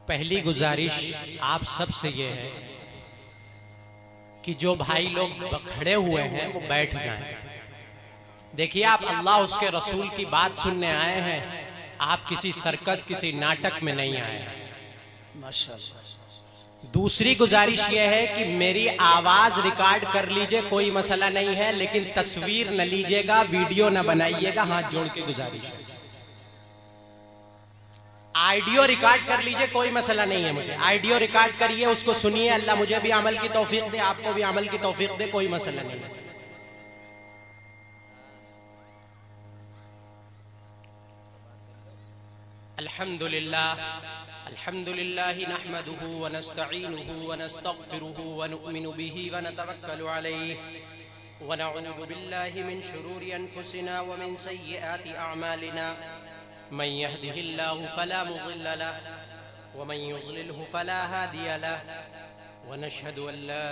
पहली गुजारिश आप सब से ये है कि जो भाई लोग खड़े हुए हैं वो बैठ जाएं। देखिए, आप अल्लाह उसके रसूल की बात सुनने आए हैं, आप किसी सर्कस किसी नाटक में नहीं आए हैं। माशाअल्लाह। दूसरी गुजारिश ये है कि मेरी आवाज रिकॉर्ड कर लीजिए, कोई मसला नहीं है, लेकिन तस्वीर न लीजिएगा, वीडियो न बनाइएगा, हाथ जोड़ के गुजारिश है। ऑडियो रिकॉर्ड कर लीजिए, कोई मसला नहीं है, मुझे ऑडियो रिकॉर्ड करिए, उसको सुनिए, अल्लाह मुझे भी अमल की तौफीक दे, आपको भी अमल की तौफीक दे, कोई मसला नहीं है। अल्हम्दुलिल्लाह अल्हम्दुलिल्लाह नहमदुहु व नस्तईनुहुहु व नस्तगफिरुहु व नु'मिनु बिही व नतवक्कलु अलैहि व नऊज़ु बिल्लाहि मिन शुरूरि अनफुसिना व मिन सय्यिआति अअमालिना मन यहदिहिल्लाहु फला मुज़िल्ल लहु व मन युज़लिलहु फला हादिय लहु व नशहदु अन ला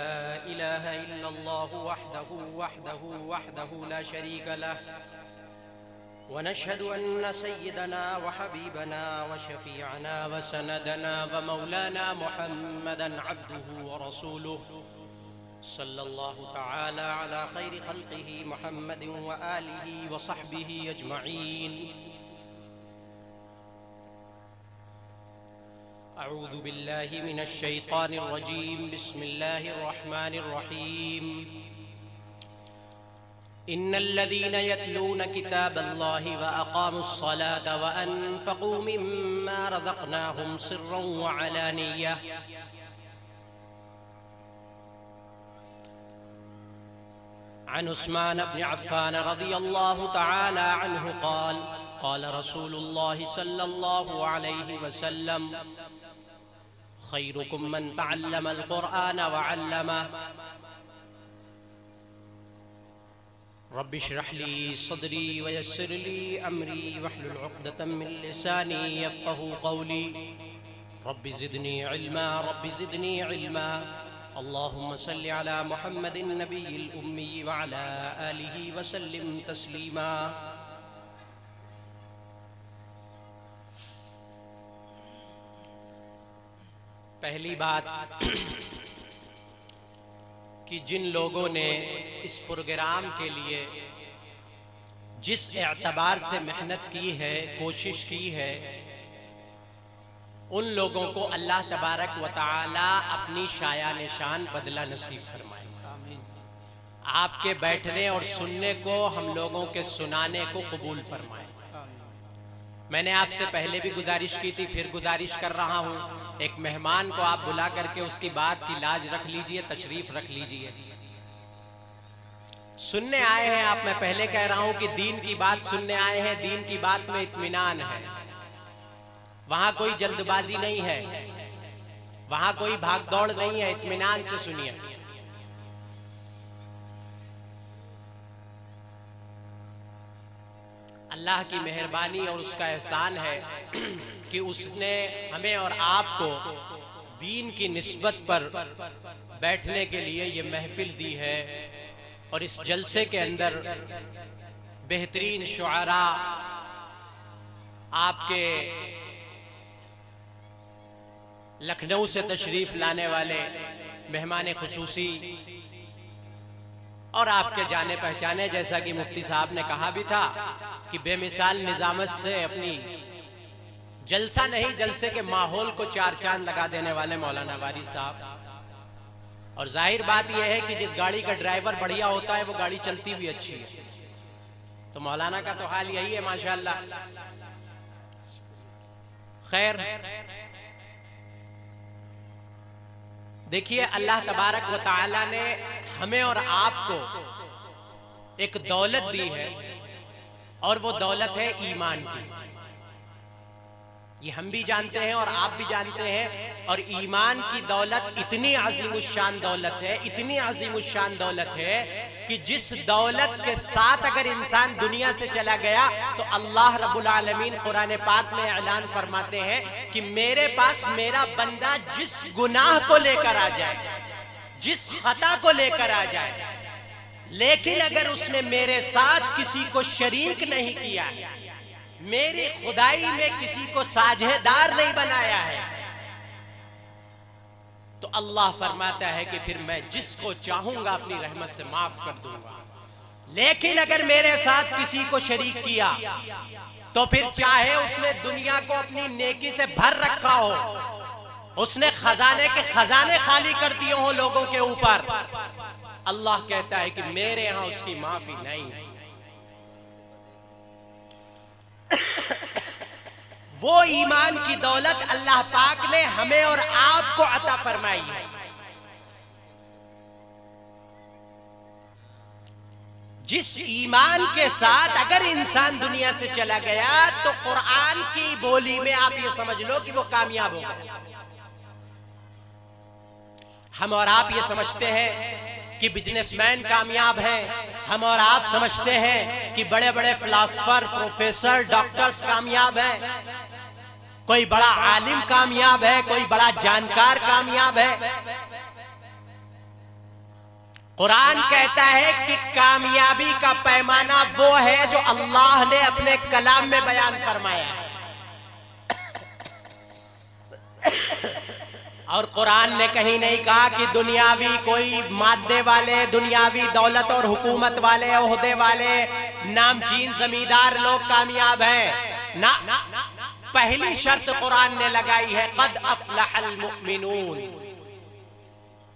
इलाहा इल्लल्लाहु वहदहु ला शरीका लहु व नशहदु अन्न सय्यदना व हबीबना व शफीअना व सनदना व मौलाना मुहम्मदन अब्दुहु व रसूलुहु सल्लल्लाहु तआला अला खैरि खल्क़िही मुहम्मदिन व आलिही व सहबिही अजमईन। अऊज़ु बिल्लाहि मिनश शैतानिर रजीम। बिस्मिल्लाहिर रहमानिर रहीम। इन्नल्लज़ीना यत्लूना किताबल्लाहि व अक़ामुस्सलाता व अनफ़क़ू मिम्मा रज़क़नाहुम सिर्रन व अलानिय्या अन उस्मान इब्न अफ़्फ़ान रज़ियल्लाहु तआला अन्हु क़ाल क़ाल रसूलुल्लाहि सल्लल्लाहु अलैहि वसल्लम खैरुकुम मन तअल्लमल क़ुरआन व अल्लमह। रब्बि इश्रह ली सदरी व यस्सिर ली अमरी वहलुल उक़दतम मिन लिसानी यफ़क़हू क़ौली। Rabbi ज़िदनी इल्मा rabbi ज़िदनी इल्मा। अल्लाहुम्मा सल्लि अला मुहम्मदिन नबिय्यिल उम्मी व अला आलिहि व सल्लिम तस्लीमा। पहली बात कि जिन लोगों ने इस प्रोग्राम के लिए जिस एतबार से मेहनत की है, कोशिश की है, उन लोगों को अल्लाह तबारक व तआला अपनी शायान शान बदला नसीब फरमाए। आपके बैठने और सुनने को, हम लोगों के सुनाने को कबूल फरमाए। मैंने आपसे पहले भी गुजारिश की थी, फिर गुजारिश कर रहा हूँ, एक मेहमान को आप बुला करके उसकी बात की लाज रख लीजिए, तशरीफ रख लीजिए। सुनने आए हैं आप, मैं पहले कह रहा हूं कि दीन की बात सुनने आए हैं, दीन की बात में इत्मीनान है, वहां कोई जल्दबाजी नहीं है, वहां कोई भागदौड़ नहीं है, इत्मीनान से सुनिए। अल्लाह की मेहरबानी और उसका एहसान है कि उसने हमें और आपको दीन की निस्बत पर बैठने के लिए ये महफिल दी है, और इस जलसे के अंदर बेहतरीन शुआरा, आपके लखनऊ से तशरीफ लाने वाले मेहमान खुसूसी और आपके जाने पहचाने, जैसा कि मुफ्ती साहब ने कहा भी था कि बेमिसाल निजामत से अपनी जलसा नहीं, जलसे के माहौल को चार चांद लगा देने वाले मौलाना वारी साहब। और जाहिर बात यह है कि जिस गाड़ी का ड्राइवर बढ़िया होता है वो गाड़ी चलती भी अच्छी है, तो मौलाना का तो हाल यही है माशाअल्लाह। खैर, देखिए, अल्लाह तबारक व तआला ने हमें और आपको एक दौलत दी है, और वो दौलत है ईमान की। ये हम भी जानते हैं और आप भी जानते हैं। और ईमान की दौलत इतनी अजीमुश्शान दौलत है, इतनी अजीमुश्शान दौलत है कि जिस दौलत के साथ अगर इंसान दुनिया से चला गया तो अल्लाह रब्बुल आलमीन कुरान पाक में ऐलान फरमाते हैं कि मेरे पास मेरा बंदा जिस गुनाह को लेकर आ जाए, जिस खता को लेकर आ जाए, लेकिन अगर उसने मेरे साथ किसी को शरीक नहीं किया, मेरी खुदाई में किसी को साझेदार नहीं बनाया है, तो अल्लाह फरमाता है कि फिर मैं जिसको चाहूंगा अपनी रहमत से माफ कर दूंगा। लेकिन अगर मेरे साथ किसी को शरीक किया तो फिर चाहे उसने दुनिया को अपनी नेकी से भर रखा हो, उसने खजाने के खजाने खाली कर दिए हो लोगों के ऊपर, अल्लाह कहता है कि मेरे यहां उसकी माफी नहीं। वो ईमान की दौलत अल्लाह पाक ने हमें और आपको अता फरमाई है। जिस ईमान के साथ अगर इंसान दुनिया से चला गया तो कुरान की बोली में आप ये समझ लो कि वो कामयाब होगा। हम और आप ये समझते हैं कि बिजनेसमैन कामयाब है, हम और आप समझते हैं कि बड़े बड़े फिलासफर, प्रोफेसर, डॉक्टर्स कामयाब हैं, कोई बड़ा आलिम कामयाब है, कोई बड़ा जानकार कामयाब है। कुरान कहता है कि कामयाबी का पैमाना वो है जो अल्लाह ने अपने कलाम में बयान फरमाया है। और कुरान ने कहीं नहीं कहा कि दुनियावी कोई मादे वाले, दुनियावी दौलत और हुकूमत वाले, ओहदे वाले, नामचीन जमींदार लोग कामयाब हैं। ना, पहली शर्त कुरान ने लगाई है, कद अफलहल मुमिनून।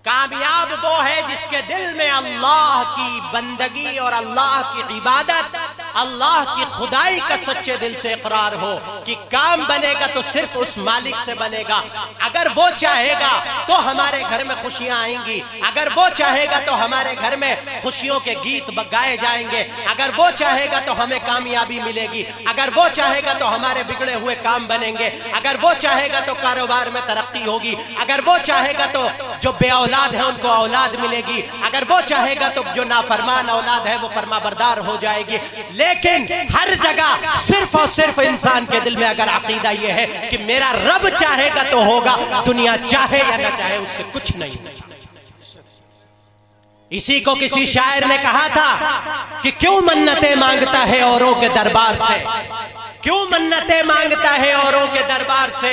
कामयाब वो है जिसके दिल में अल्लाह की बंदगी और अल्लाह की इबादत, अल्लाह की खुदाई का सच्चे दिल से इकरार हो कि काम बनेगा तो सिर्फ उस मालिक से बनेगा। अगर वो चाहेगा तो हमारे घर में खुशियां आएंगी, अगर वो चाहेगा तो हमारे घर में खुशियों के गीत गाए जाएंगे, अगर वो चाहेगा तो हमें कामयाबी मिलेगी, अगर वो चाहेगा तो हमारे बिगड़े हुए काम बनेंगे, अगर वो चाहेगा तो कारोबार में तरक्की होगी, अगर वो चाहेगा तो जो बेऔलाद है उनको औलाद मिलेगी, अगर वो चाहेगा तो जो नाफरमान औलाद है वो फरमाबरदार हो जाएगी। लेकिन हर जगह सिर्फ और सिर्फ इंसान के दिल में अगर अकीदा ये है कि मेरा रब चाहेगा तो होगा, दुनिया चाहे या ना चाहे उससे कुछ नहीं। इसी को किसी शायर ने कहा था कि क्यों मन्नतें मांगता है औरों के दरबार से, क्यों मन्नतें मांगता है औरों के दरबार से,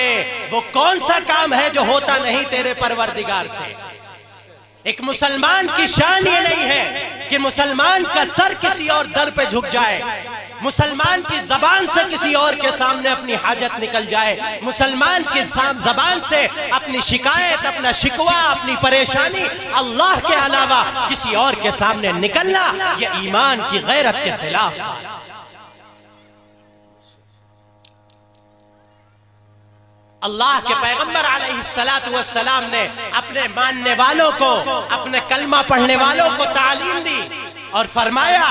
वो कौन सा काम है जो होता नहीं तेरे परवरदिगार से। एक मुसलमान की शान ये नहीं है कि मुसलमान का सर किसी और दर पे झुक जाए, मुसलमान की जबान से किसी और के सामने अपनी हाजत निकल जाए, मुसलमान की जबान से अपनी शिकायत, अपना शिकवा, अपनी परेशानी अल्लाह के अलावा किसी और के सामने निकलना, यह ईमान की गैरत के खिलाफ। अल्लाह के पैगंबर अलैहिस्सलातु वस्सलाम ने अपने मानने वालों को, अपने कलमा पढ़ने वालों को तालीम दी और फरमाया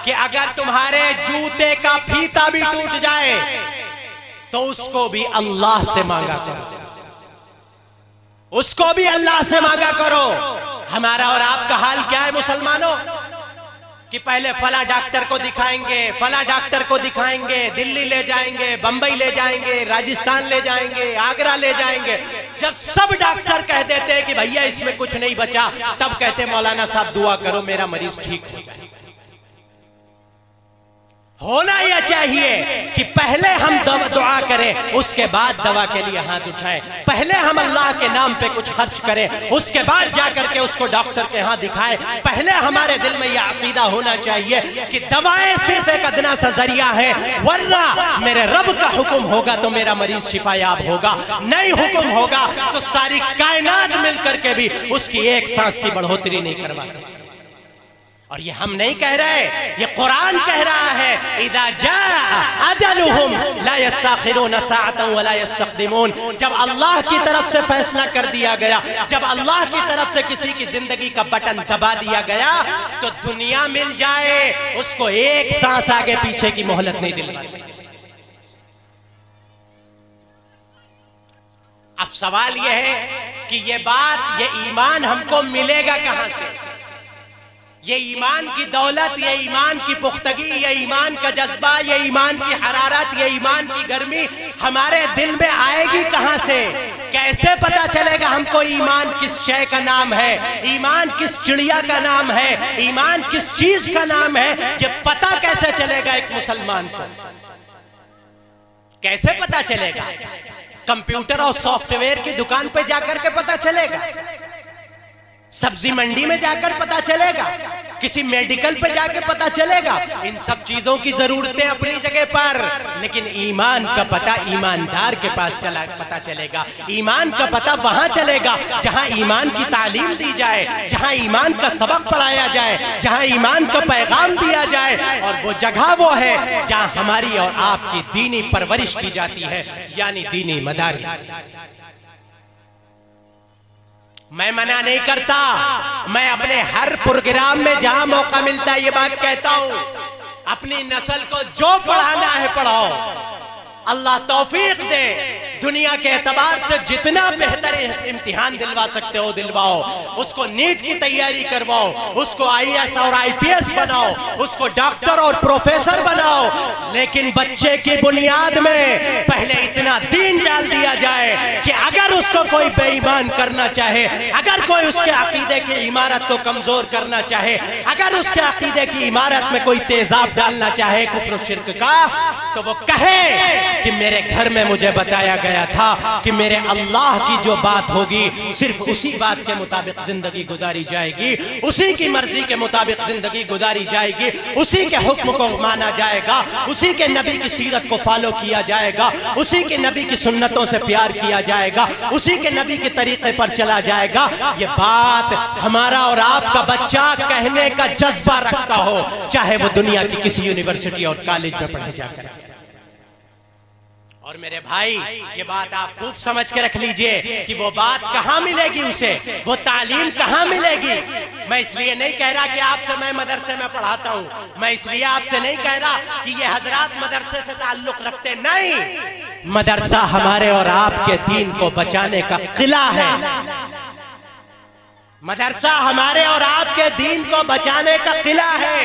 कि अगर तुम्हारे जूते का फीता भी टूट जाए तो उसको भी अल्लाह से मांगा करो, उसको भी अल्लाह से मांगा करो। हमारा और आपका हाल क्या है मुसलमानों कि पहले फला डॉक्टर को दिखाएंगे, फला डॉक्टर को दिखाएंगे, दिल्ली ले जाएंगे, बंबई ले जाएंगे, राजस्थान ले जाएंगे, आगरा ले जाएंगे। जब सब डॉक्टर कह देते हैं कि भैया इसमें कुछ नहीं बचा, तब कहते मौलाना साहब दुआ करो मेरा मरीज ठीक हो जाए। होना यह चाहिए कि पहले हम दुआ करें, उसके बाद दवा के लिए हाथ उठाएं। पहले हम अल्लाह के नाम पे कुछ खर्च करें, उसके बाद जाकर के उसको डॉक्टर के यहाँ दिखाएं। पहले हमारे दिल में यह अकीदा होना चाहिए कि दवाएं सिर्फ एक अदना सा जरिया है, वरना मेरे रब का हुक्म होगा तो मेरा मरीज शिफायाब होगा, नहीं हुक्म होगा तो सारी कायनात मिलकर के भी उसकी एक सांस की बढ़ोतरी नहीं करवा सकती। और ये हम नहीं कह रहे, ये कुरान कह रहा है, इदा जाअ अजलुहुम ला यस्तखिरून साअतन वला यस्तक़दिमून। जब अल्लाह की तरफ से फैसला कर दिया गया, जब अल्लाह की तरफ से किसी की जिंदगी का बटन दबा दिया गया तो दुनिया मिल जाए उसको एक सांस आगे पीछे की मोहलत नहीं दिलवा सकती। अब सवाल यह है कि ये बात, ये ईमान हमको मिलेगा कहां से? ये ईमान की दौलत, ये ईमान की पुख्तगी, ये ईमान का जज्बा, ये ईमान की हरारत, ये ईमान की गर्मी हमारे दिल में आएगी कहां से? कैसे पता चलेगा हमको ईमान किस शय का नाम है, ईमान किस चिड़िया का नाम है, ईमान किस चीज का नाम है? ये पता कैसे चलेगा एक मुसलमान को? कैसे पता चलेगा? कंप्यूटर और सॉफ्टवेयर की दुकान पे जाकर के पता चलेगा, सब्जी मंडी में जाकर पता चलेगा, किसी मेडिकल पे जाकर पता चलेगा। इन सब चीजों की जरूरतें अपनी जगह पर, लेकिन ईमान का पता ईमानदार के पास पता चलेगा। ईमान का पता वहां चलेगा जहां ईमान की तालीम दी जाए, जहां ईमान का सबक पढ़ाया जाए, जहां ईमान का पैगाम दिया जाए। और वो जगह वो है जहां हमारी और आपकी दीनी परवरिश की जाती है, यानी दीनी मदारिस। मैं मना नहीं करता, मैं अपने हर प्रोग्राम में जहां मौका मिलता है ये बात कहता हूं, अपनी नस्ल को जो पढ़ाना है पढ़ाओ। अल्लाह तौफीक दे, दुनिया के एतबार से जितना बेहतर इम्तिहान दिलवा सकते हो दिलवाओ, उसको नीट की तैयारी करवाओ, उसको IAS और IPS बनाओ, उसको डॉक्टर और प्रोफेसर बनाओ, लेकिन बच्चे की बुनियाद में पहले इतना दीन डाल दिया जाए कि अगर उसको कोई बेईमान करना चाहे, अगर कोई उसके अकीदे की इमारत को कमजोर करना चाहे, अगर उसके अकीदे की इमारत में कोई तेजाब डालना चाहे कुफ्र शिर्क का, तो वो कहे कि मेरे घर में मुझे बताया गया था कि मेरे अल्लाह की जो बात होगी सिर्फ उसी बात के मुताबिक जिंदगी गुजारी जाएगी, उसी की मर्जी के मुताबिक जिंदगी गुजारी जाएगी, उसी के हुक्म को माना जाएगा, उसी के नबी की सीरत को फॉलो किया जाएगा, उसी के नबी की सुन्नतों से प्यार किया जाएगा, उसी के नबी के तरीके पर चला जाएगा। ये बात हमारा और आपका बच्चा कहने का जज्बा रखता हो, चाहे वो दुनिया की किसी यूनिवर्सिटी और कॉलेज में पढ़े जाकर। और मेरे भाई ये बात आप खूब समझ के रख लीजिए कि वो बात कहाँ मिलेगी उसे, वो तालीम कहाँ मिलेगी। मैं इसलिए नहीं कह रहा कि आपसे मैं मदरसे में पढ़ाता हूँ, मैं इसलिए आपसे नहीं कह रहा कि ये हजरात मदरसे से ताल्लुक रखते, नहीं। मदरसा हमारे और आपके दीन को बचाने का किला है, मदरसा हमारे और आपके दीन को बचाने का किला है।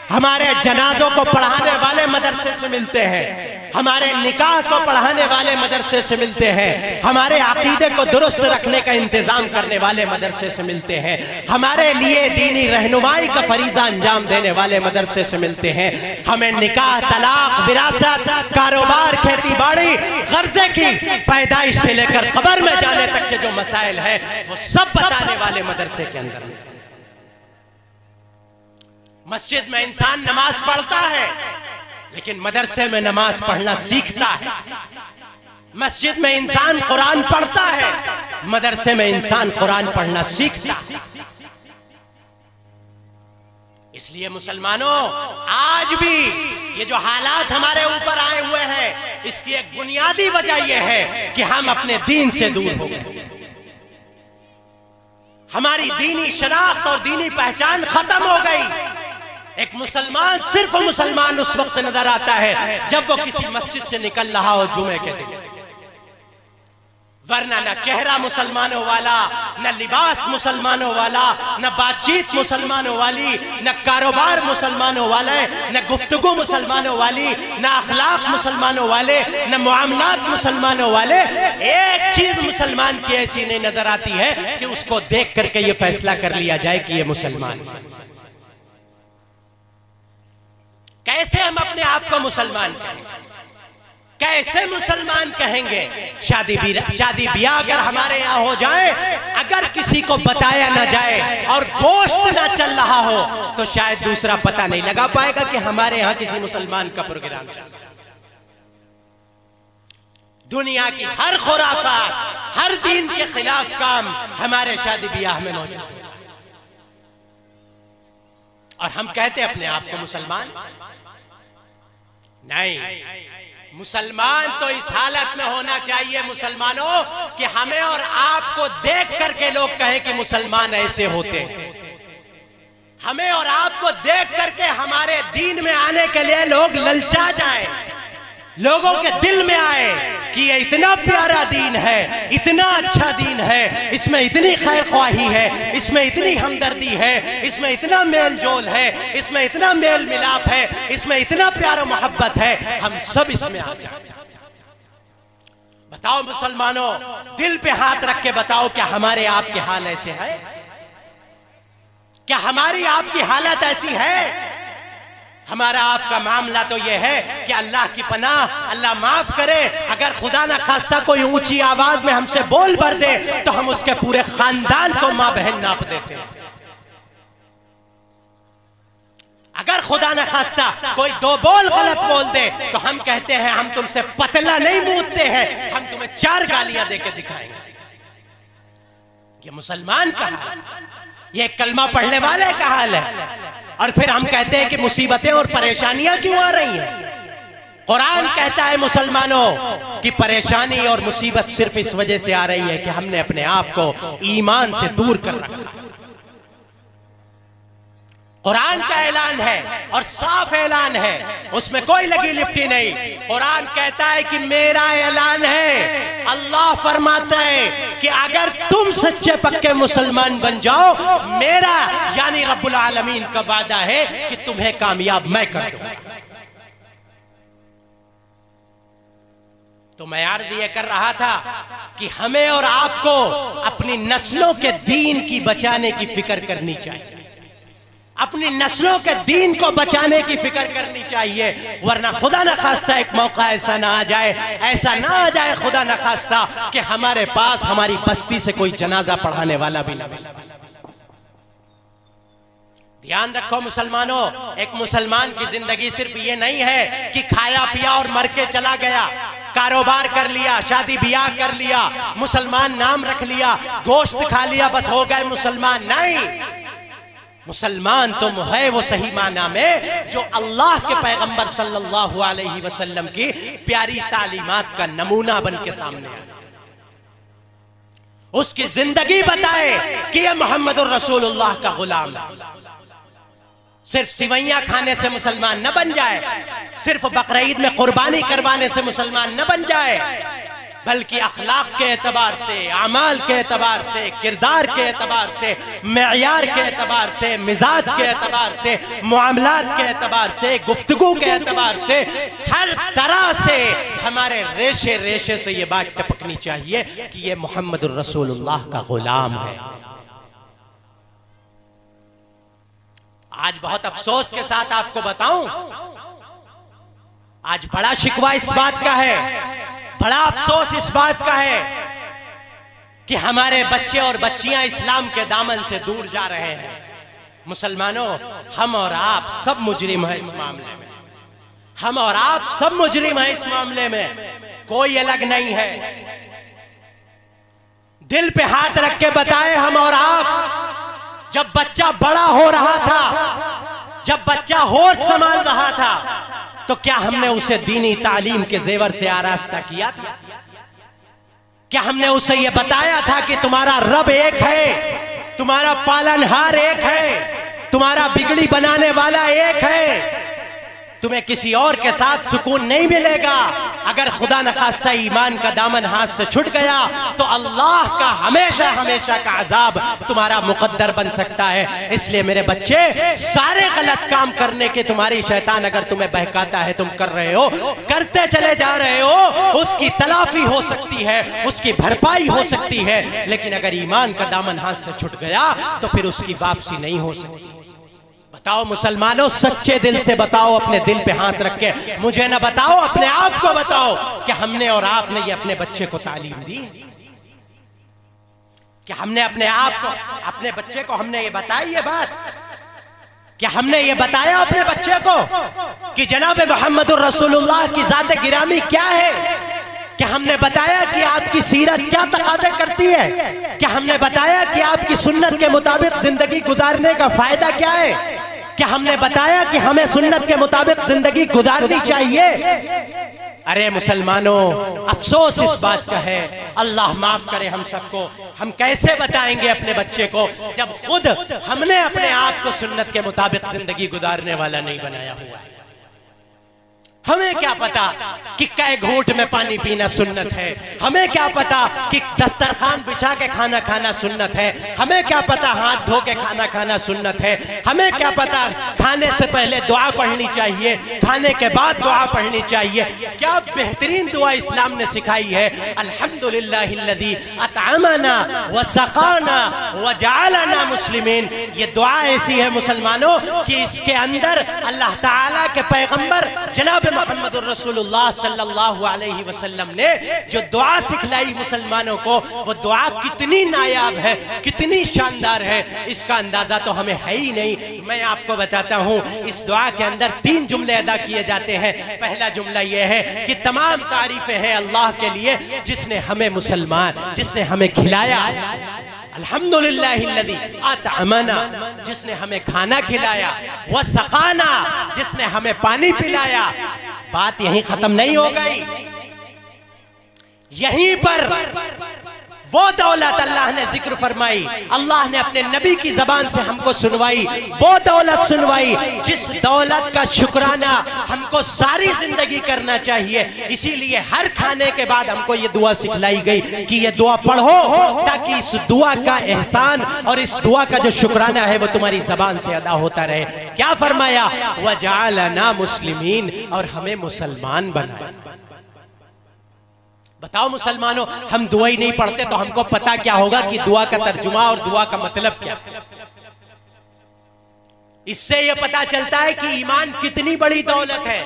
हमारे जनाजों को पढ़ाने वाले मदरसे से मिलते हैं, हमारे निकाह को पढ़ाने वाले मदरसे से मिलते हैं, हमारे अकीदे को दुरुस्त रखने का इंतजाम करने वाले मदरसे से मिलते हैं, हमारे लिए दीनी रहनुमाई का फरीजा अंजाम देने वाले मदरसे से मिलते हैं। हमें निकाह, तलाक, विरासत, कारोबार, खेती बाड़ी, कर्जे की पैदाइश से लेकर कब्र में जाने तक के जो मसाइल है वो सब बताने वाले मदरसे के अंदर। मस्जिद में इंसान नमाज पढ़ता है, लेकिन मदरसे में नमाज पढ़ना सीखता है। मस्जिद में इंसान कुरान पढ़ता है, मदरसे में इंसान कुरान पढ़ना सीखता है। इसलिए मुसलमानों, आज भी ये जो हालात हमारे ऊपर आए हुए हैं, इसकी एक बुनियादी वजह यह है कि हम अपने दीन से दूर हो गए। हमारी दीनी शनाख्त और दीनी पहचान खत्म हो गई। एक मुसलमान सिर्फ मुसलमान उस वक्त नजर आता है जब वो किसी मस्जिद से निकल रहा हो जुमे के दिन, वरना न चेहरा मुसलमानों वाला, न लिबास मुसलमानों वाला, न बातचीत मुसलमानों वाली, न कारोबार मुसलमानों वाले, न गुफ्तगू मुसलमानों वाली, न अखलाक मुसलमानों वाले, न मुआमलात मुसलमानों वाले। एक चीज मुसलमान की ऐसी नहीं नजर आती है कि उसको देख करके ये फैसला कर लिया जाए कि ये मुसलमान। कैसे हम अपने आप को मुसलमान कहेंगे, कैसे मुसलमान कहेंगे? शादी ब्याह अगर हमारे यहाँ हो जाए, अगर किसी को बताया ना जाए और गोश्त ना चल रहा हो, तो शायद दूसरा पता नहीं लगा पाएगा कि हमारे यहाँ किसी मुसलमान का प्रोग्राम चल रहा है। दुनिया की हर खुराफात, हर दीन के खिलाफ काम हमारे शादी ब्याह में मौजूद है, और हम कहते अपने आप को मुसलमान। नहीं, मुसलमान तो इस हालत में होना चाहिए मुसलमानों कि हमें और आपको देख करके लोग कहें कि मुसलमान ऐसे होते हैं। हमें और आपको देख करके हमारे दीन में आने के लिए लोग ललचा जाए, लोगों के दिल में आए कि ये इतना प्यारा दीन है, इतना अच्छा दीन है, इसमें इतनी खैर ख्वाही है, इसमें इतनी हमदर्दी है, इसमें इतना मेल जोल है, इसमें इतना मेल मिलाप है, इसमें इतना प्यार और मोहब्बत है, हम सब इसमें आ जाए। बताओ मुसलमानों, दिल पे हाथ रख के बताओ, क्या हमारे आपके हाल ऐसे है? क्या हमारी आपकी हालत ऐसी है हमारा आपका मामला तो यह है कि अल्लाह की पनाह, अल्लाह माफ करे, अगर खुदा न खास्ता कोई ऊंची आवाज में हमसे बोल भर दे तो हम उसके पूरे खानदान को मां बहन नाप देते हैं। अगर खुदा न खास्ता कोई दो बोल गलत बोल दे तो हम कहते हैं हम तुमसे पतला नहीं मूदते हैं, हम तुम्हें 4 गालियां देके दिखाएंगे। ये मुसलमान का हाल, ये कलमा पढ़ने वाले का हाल है। और फिर हम कहते हैं कि मुसीबतें और परेशानियां क्यों आ रही हैं। कुरान कहता है मुसलमानों कि परेशानी और मुसीबत सिर्फ इस वजह से आ रही है कि हमने अपने आप को ईमान से दूर कर रखा। कुरान का ऐलान है और साफ ऐलान है, उसमें कोई लगी लिपटी नहीं। कुरान कहता है कि मेरा ऐलान है, अल्लाह फरमाता है कि अगर तुम सच्चे पक्के मुसलमान बन जाओ, मेरा यानी रब्बुल आलमीन का वादा है कि तुम्हें कामयाब मैं कर दूंगा। तो मैं अर्ज ये कर रहा था कि हमें और आपको अपनी नस्लों के दीन की बचाने की फिक्र करनी चाहिए, अपनी नस्लों के दीन को बचाने की फिक्र करनी चाहिए, वरना खुदा न खास्ता एक मौका ऐसा ना आ जाए, ऐसा ना आ जाए खुदा न खास्ता कि हमारे पास हमारी बस्ती से कोई जनाजा पढ़ाने वाला भी ना मिले। ध्यान रखो मुसलमानों, एक मुसलमान की जिंदगी सिर्फ ये नहीं है कि खाया पिया और मर के चला गया, कारोबार कर लिया, शादी ब्याह कर लिया, मुसलमान नाम रख लिया, गोश्त खा लिया, बस हो गए मुसलमान। नहीं, मुसलमान तुम है वो सही माना में जो अल्लाह के पैगंबर सल्लल्लाहु अलैहि वसल्लम की प्यारी तालीमात का नमूना बन के सामने आए, उसकी जिंदगी बताए कि यह मोहम्मदुर रसूलुल्लाह का गुलाम है। सिर्फ सिवैयां खाने से मुसलमान न बन जाए, सिर्फ बकरीद में कुर्बानी करवाने से मुसलमान न बन जाए, बल्कि अखलाक के एतबार से, अमाल के एतबार से, किरदार के एतबार से, मेयार के एतबार से, मिजाज के एतबार से, मुआमलात के एतबार से, गुफ्तगू के एतबार से, हर तरह से हमारे रेशे रेशे से ये बात टपकनी चाहिए कि ये मोहम्मदुर रसूलुल्लाह का गुलाम है। आज बहुत अफसोस के साथ आपको बताऊं, आज बड़ा शिकवा इस बात का है, बड़ा अफसोस इस बात का है कि हमारे बच्चे और बच्चियां इस्लाम के दामन से दूर जा रहे हैं। मुसलमानों, हम और आप सब मुजरिम हैं इस मामले में, हम और आप सब मुजरिम हैं इस मामले में, कोई अलग नहीं है। दिल पे हाथ रख के बताएं हम और आप, जब बच्चा बड़ा हो रहा था, जब बच्चा होश संभाल रहा था, तो क्या हमने उसे दीनी तालीम के जेवर से आरास्ता किया था? क्या हमने उसे यह बताया था कि तुम्हारा रब एक है, तुम्हारा पालनहार एक है, तुम्हारा बिगड़ी बनाने वाला एक है, तुम्हें किसी और के साथ सुकून नहीं मिलेगा। अगर खुदा न खास्ता ईमान का दामन हाथ से छूट गया तो अल्लाह का हमेशा हमेशा का अजाब तुम्हारा मुकद्दर बन सकता है। इसलिए मेरे बच्चे, सारे गलत काम करने के तुम्हारी शैतान अगर तुम्हें बहकाता है, तुम कर रहे हो, करते चले जा रहे हो, उसकी तलाफी हो सकती है, उसकी भरपाई हो सकती है, लेकिन अगर ईमान का दामन हाथ से छूट गया तो फिर उसकी वापसी नहीं हो सकती। बताओ मुसलमानों, सच्चे दिल से बताओ, अपने दिल पे हाथ रख के, मुझे ना बताओ, अपने आप को बताओ कि हमने और आपने ये अपने बच्चे को तालीम दी? क्या हमने अपने आप को, अपने बच्चे को हमने ये बताई ये बात? क्या हमने ये बताया अपने बच्चे को कि जनाब मोहम्मदुर रसूलुल्लाह की जात गिरामी क्या है? क्या हमने बताया कि आपकी सीरत क्या तकाज़े करती है? क्या हमने बताया कि आपकी सुन्नत के मुताबिक जिंदगी गुजारने का फायदा क्या है? क्या हमने बताया कि हमें सुन्नत के मुताबिक जिंदगी गुजारनी चाहिए? अरे मुसलमानों, अफसोस इस बात का है, अल्लाह माफ करे हम सबको। हम कैसे बताएंगे अपने बच्चे को जब खुद हमने अपने आप को सुन्नत के मुताबिक जिंदगी गुजारने वाला नहीं बनाया हुआ है? हमें क्या पता कि कै घूंट में पानी पीना सुन्नत है, हमें क्या पता कि दस्तरखान बिछा के खाना खाना सुन्नत है, हमें क्या पता हाथ धो के खाना खाना सुन्नत है, हमें क्या पता खाने से पहले दुआ पढ़नी चाहिए, खाने के बाद दुआ पढ़नी चाहिए। क्या बेहतरीन दुआ इस्लाम ने सिखाई है, अल्हम्दुलिल्लाहिल्लज़ी अतअमना व सक़ाना वजअलना मुस्लिमीन। ये दुआ ऐसी है मुसलमानों कि इसके अंदर अल्लाह ताला के पैगंबर जनाब मोहम्मद रसूलुल्लाह सल्लल्लाहु अलैहि वसल्लम ने जो दुआ सिखलाई मुसलमानों को, वो दुआ कितनी नायाब है, कितनी शानदार है, इसका अंदाजा तो हमें है ही नहीं। मैं आपको बताता हूँ, इस दुआ के अंदर 3 जुमले अदा किए जाते हैं। पहला जुमला यह है कि तमाम तारीफें हैं अल्लाह के लिए जिसने हमें मुसलमान, जिसने हमें खिलाया, अल्हम्दुलिल्लाहिल्लज़ी अतअमना, जिसने हमें खाना खिलाया, व सकाना, जिसने हमें पानी पिलाया। बात यहीं खत्म नहीं हो गई, यहीं पर वो दौलत अल्लाह ने जिक्र फरमाई, अल्लाह ने अपने नबी की जबान से हमको सुनवाई, वो दौलत सुनवाई जिस दौलत का शुक्राना हमको सारी जिंदगी करना चाहिए। इसीलिए हर खाने के बाद हमको ये दुआ सिखलाई गई कि ये दुआ पढ़ो ताकि इस दुआ का एहसान और इस दुआ का जो शुक्राना है वो तुम्हारी जबान से अदा होता रहे। क्या फरमाया? वजअलना मुस्लिमीन, और हमें मुसलमान बना। बताओ मुसलमानों, हम दुआ ही नहीं पढ़ते तो हमको पता क्या होगा कि दुआ का तर्जुमा और दुआ का मतलब क्या। इससे यह पता चलता है कि ईमान कितनी बड़ी दौलत है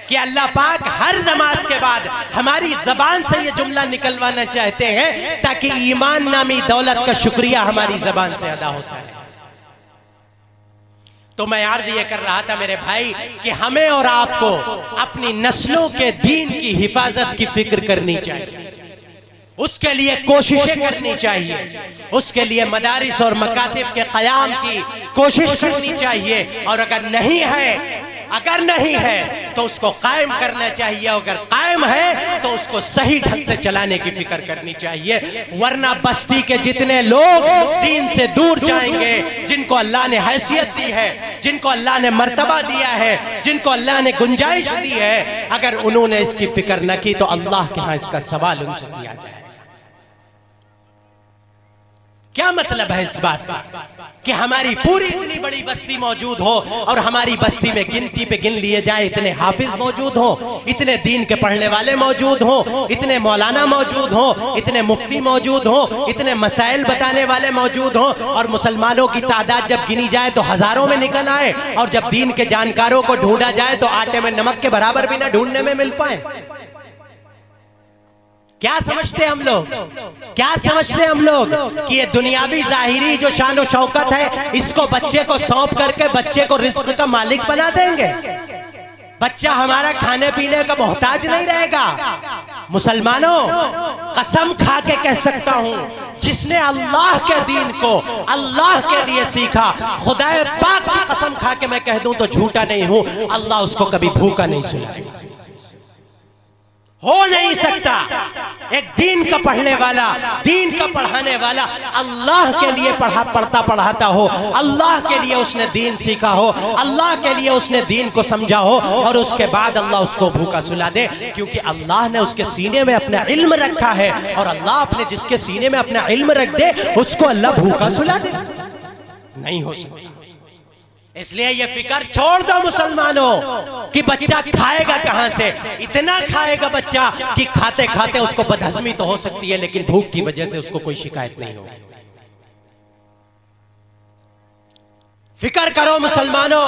कि अल्लाह पाक हर नमाज के बाद हमारी जबान से यह जुमला निकलवाना चाहते हैं ताकि ईमान नामी दौलत का शुक्रिया हमारी जबान से अदा होता है। तो मैं अर्ज ये कर रहा था मेरे भाई कि हमें और आपको अपनी नस्लों के दीन की हिफाजत की फिक्र करनी चाहिए, उसके लिए कोशिशें करनी चाहिए, उसके लिए मदारिस और मकातिब के क़याम की कोशिश करनी चाहिए। और अगर नहीं है तो उसको कायम करना चाहिए, अगर कायम है तो उसको सही ढंग से चलाने की फिक्र करनी चाहिए। वरना बस्ती के जितने लोग दीन से दूर जाएंगे, जिनको अल्लाह ने हैसियत दी है, जिनको अल्लाह ने मर्तबा दिया है, जिनको अल्लाह ने गुंजाइश दी है, अगर उन्होंने इसकी फिक्र न की तो अल्लाह के यहां इसका सवाल उनसे किया जाए। क्या मतलब है इस बात का कि हमारी पूरी इतनी बड़ी बस्ती मौजूद हो और हमारी बस्ती में गिनती पे गिन लिए जाए इतने हाफिज मौजूद हो, इतने दीन के पढ़ने वाले मौजूद हो, इतने मौलाना मौजूद हो, इतने मुफ्ती मौजूद हो, इतने मसाइल बताने वाले मौजूद हो, और मुसलमानों की तादाद जब गिनी जाए तो हजारों में निकल आए, और जब दीन के जानकारों को ढूंढा जाए तो आटे में नमक के बराबर भी ना ढूंढने में मिल पाए। क्या समझते हम लोग, क्या समझते हम लोग कि ये दुनियावी जाहिरी जो शान और शौकत है इसको बच्चे को सौंप करके बच्चे को रिस्क का मालिक बना देंगे? बच्चा हमारा खाने पीने का मोहताज नहीं रहेगा। मुसलमानों, कसम खा के कह सकता हूं, जिसने अल्लाह के दीन को अल्लाह के लिए सीखा, खुदाए पाक की कसम खा के मैं कह दूं तो झूठा नहीं हूं, अल्लाह उसको कभी भूखा नहीं सुनाएगा। हो नहीं सकता एक दीन का पढ़ने वाला, दीन का पढ़ाने वाला अल्लाह के लिए पढ़ता पढ़ाता हो, अल्लाह के लिए उसने दीन सीखा हो, अल्लाह के लिए उसने दीन को समझा हो, और उसके बाद अल्लाह उसको भूखा सुला दे, क्योंकि अल्लाह ने उसके सीने में अपना इल्म रखा है, और अल्लाह अपने जिसके सीने में अपना इल्म रख दे उसको अल्लाह भूखा सुला दे। नहीं हो सकता। इसलिए ये फिक्र छोड़ दो मुसलमानों कि बच्चा खाएगा कहां से। इतना खाएगा बच्चा कि खाते खाते उसको बदहजमी तो हो सकती है, लेकिन भूख की वजह से उसको कोई शिकायत नहीं होगी। फिक्र करो मुसलमानों,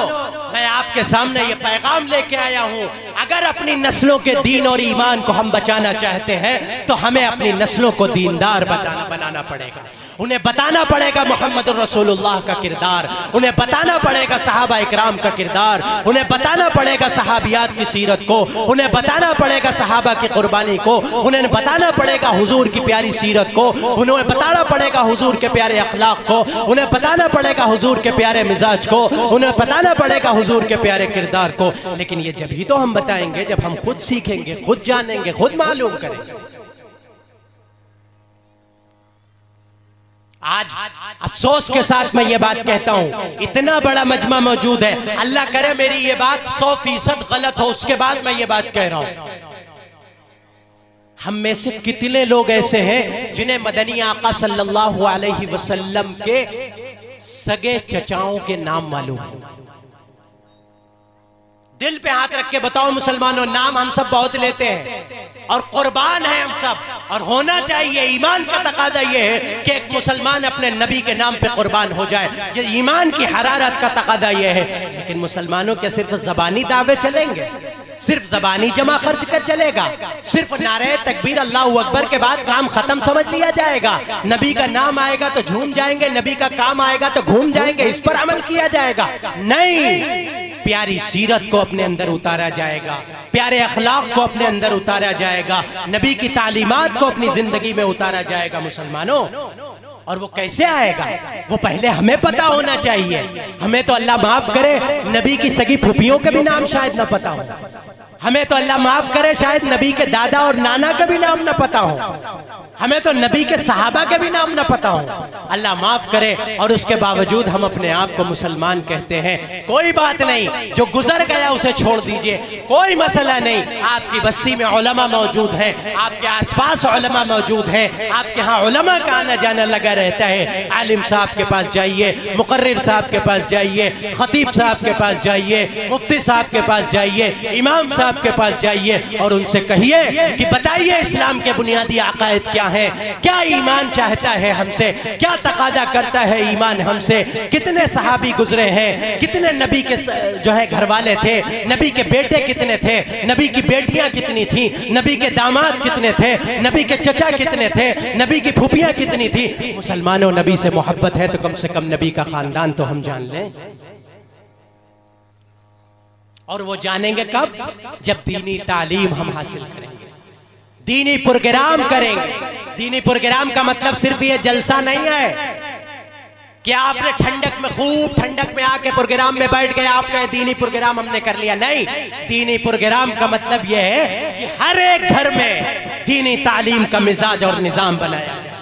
मैं आपके सामने ये पैगाम लेके आया हूं। अगर अपनी नस्लों के दीन और ईमान को हम बचाना चाहते हैं तो हमें अपनी नस्लों को दीनदार बनाना पड़ेगा। उन्हें बताना पड़ेगा मोहम्मद रसूलुल्लाह का किरदार, उन्हें बताना पड़ेगा सहाबा इकराम का किरदार, उन्हें बताना पड़ेगा सहाबियात की सीरत को, उन्हें बताना पड़ेगा सहाबा की कुर्बानी को, उन्हें बताना पड़ेगा हुजूर की प्यारी सीरत को, उन्हें बताना पड़ेगा हुजूर के प्यारे अखलाक को, उन्हें बताना पड़ेगा हुजूर के प्यारे मिजाज को, उन्हें बताना पड़ेगा हुजूर के प्यारे किरदार को। लेकिन ये जब ही तो हम बताएंगे जब हम खुद सीखेंगे, खुद जानेंगे, खुद मालूम करेंगे। आज अफसोस के साथ मैं ये बात कहता हूं, इतना बड़ा मजमा मौजूद है, अल्लाह करे मेरी ये बात 100% गलत हो, उसके बाद मैं ये बात कह रहा हूं। हम में से कितने लोग ऐसे हैं जिन्हें मदनी आका सल्लल्लाहु अलैहि वसल्लम के सगे चचाओं के नाम मालूम है? दिल पे हाथ रख के बताओ मुसलमानों, नाम हम सब बहुत लेते हैं और कुर्बान हैं हम सब, और होना चाहिए। ईमान का तकादा ये है कि एक मुसलमान अपने नबी के नाम पे कुर्बान हो जाए, ये ईमान की हरारत का तकादा ये है। लेकिन मुसलमानों के सिर्फ जबानी दावे चलेंगे, सिर्फ जबानी जमा खर्च कर चलेगा, सिर्फ नारे तकबीर अल्लाह अकबर के बाद काम खत्म समझ लिया जाएगा। नबी का नाम आएगा तो झूम जाएंगे, नबी का काम आएगा तो घूम जाएंगे, इस पर अमल किया जाएगा? नहीं, प्यारी सीरत को अपने अंदर उतारा जाएगा, प्यारे अखलाक को अपने अंदर उतारा जाएगा, नबी की तालीमात को अपनी जिंदगी में उतारा जाएगा मुसलमानों। और वो कैसे आएगा, वो पहले हमें पता होना चाहिए। हमें तो अल्लाह माफ करे नबी की सगी फूफियों के भी नाम शायद ना पता हो, हमें तो अल्लाह माफ करे शायद नबी के दादा और नाना का भी नाम ना पता हो, हमें तो नबी के सहाबा के भी नाम ना पता हो, अल्लाह माफ करे। और उसके बावजूद हम अपने आप को मुसलमान कहते हैं। कोई बात नहीं, जो गुजर गया उसे छोड़ दीजिए, कोई मसला नहीं। आपकी बस्ती में उलमा मौजूद है, आपके आसपास उलमा मौजूद है, आपके यहाँ उलमा का आना जाना लगा रहता है। आलिम साहब के पास जाइए, मुकर्रिर साहब के पास जाइए, खतीब साहब के पास जाइए, मुफ्ती साहब के पास जाइए, इमाम साहब के पास जाइए और उनसे कहिए कि बताइए इस्लाम के बुनियादी अकायद क्या है, क्या ईमान चाहता है हमसे, क्या तकादा करता है ईमान हमसे। कितने सहाबी गुजरे हैं, कितने नबी के जो है घर वाले थे, नबी के बेटे कितने थे, नबी की बेटियां कितनी थी, नबी के दामाद कितने थे, नबी के चचा कितने थे, नबी की फूफियां कितनी थी। मुसलमानों, नबी से मोहब्बत है तो कम से कम नबी का खानदान तो हम जान लें। और वो जानेंगे कब? जब दीनी तालीम हम हासिल करेंगे, दीनी प्रोग्राम करेंगे। दीनी प्रोग्राम का मतलब सिर्फ ये जलसा नहीं है कि आपने ठंडक में, खूब ठंडक में आके प्रोग्राम में बैठ गए, आपका दीनी प्रोग्राम हमने कर लिया। नहीं, दीनी प्रोग्राम का मतलब यह है कि हर एक घर में दीनी तालीम का मिजाज और निजाम बनाया जाए,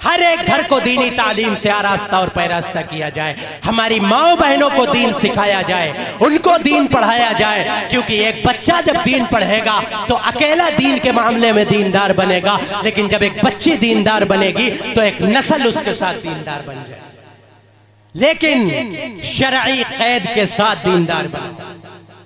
हर एक घर को दीनी तालीम से आरास्ता और पैरास्ता किया जाए, हमारी माओ बहनों को दीन सिखाया जाए, उनको दीन पढ़ाया जाए। क्योंकि एक बच्चा जब दीन पढ़ेगा तो अकेला दीन के मामले में दीनदार बनेगा, लेकिन जब एक बच्ची दीनदार बनेगी तो एक नस्ल उसके साथ दीनदार बन जाए। लेकिन शरई कैद के साथ दीनदार बनाओ,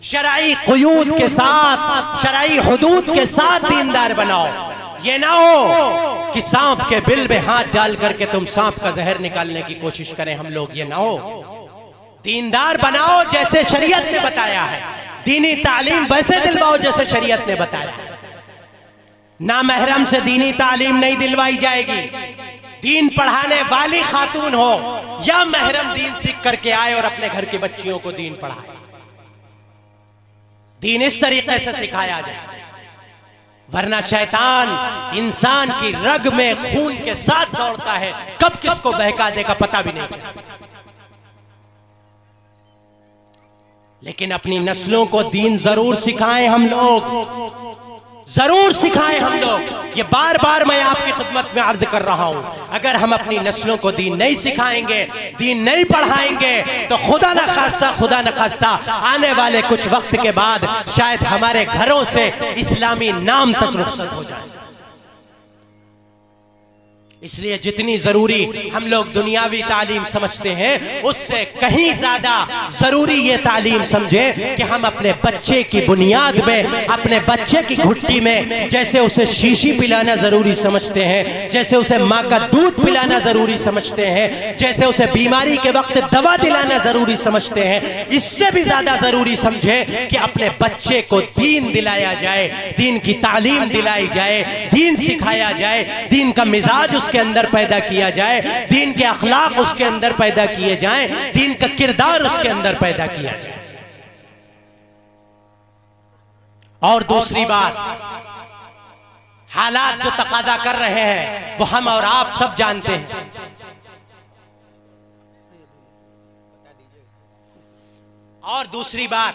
शरई क़ुयूद के साथ, शरई हुदूद के साथ दीनदार बनाओ। ये ना हो कि सांप के बिल में हाथ डाल करके तुम सांप का जहर निकालने की कोशिश करें हम लोग, ये ना हो। दीनदार बनाओ जैसे शरीयत ने बताया है, दीनी तालीम वैसे दिलवाओ जैसे शरीयत ने बताया। ना महरम से दीनी तालीम नहीं दिलवाई जाएगी, दीन पढ़ाने वाली खातून हो या महरम दीन सीख करके आए और अपने घर की बच्चियों को दीन पढ़ाए। दीन इस तरीके से सिखाया जाए, वरना शैतान इंसान की रग में खून के साथ दौड़ता है, कब किसको बहका देगा पता भी नहीं चलता। लेकिन अपनी नस्लों को दीन जरूर सिखाएं हम लोग, जरूर सिखाएं हम लोग। ये बार बार मैं आपकी खिदमत में अर्ज कर रहा हूं, अगर हम अपनी नस्लों को दीन नहीं सिखाएंगे, दीन नहीं पढ़ाएंगे, तो खुदा न खास्ता आने वाले कुछ वक्त के बाद शायद हमारे घरों से इस्लामी नाम तक रुखसत हो जाए। इसलिए जितनी जरूरी हम लोग दुनियावी तालीम समझते हैं, उससे कहीं ज्यादा जरूरी ये तालीम समझे कि हम अपने बच्चे की बुनियाद में, अपने बच्चे की घुट्टी में जैसे उसे शीशी पिलाना जरूरी समझते हैं, जैसे उसे माँ का दूध पिलाना जरूरी समझते हैं, जैसे उसे बीमारी के वक्त दवा दिलाना जरूरी समझते हैं, इससे भी ज्यादा जरूरी समझे कि अपने बच्चे को दीन दिलाया जाए, दीन की तालीम दिलाई जाए, दीन सिखाया जाए, दीन का मिजाज उसके अंदर पैदा किया जाए, दीन के अखलाक उसके अंदर पैदा किए जाएं, दीन का किरदार उसके अंदर पैदा किया जाए। और दूसरी बात, हालात जो तकादा कर रहे हैं वो हम और आप सब जानते हैं। और दूसरी बात,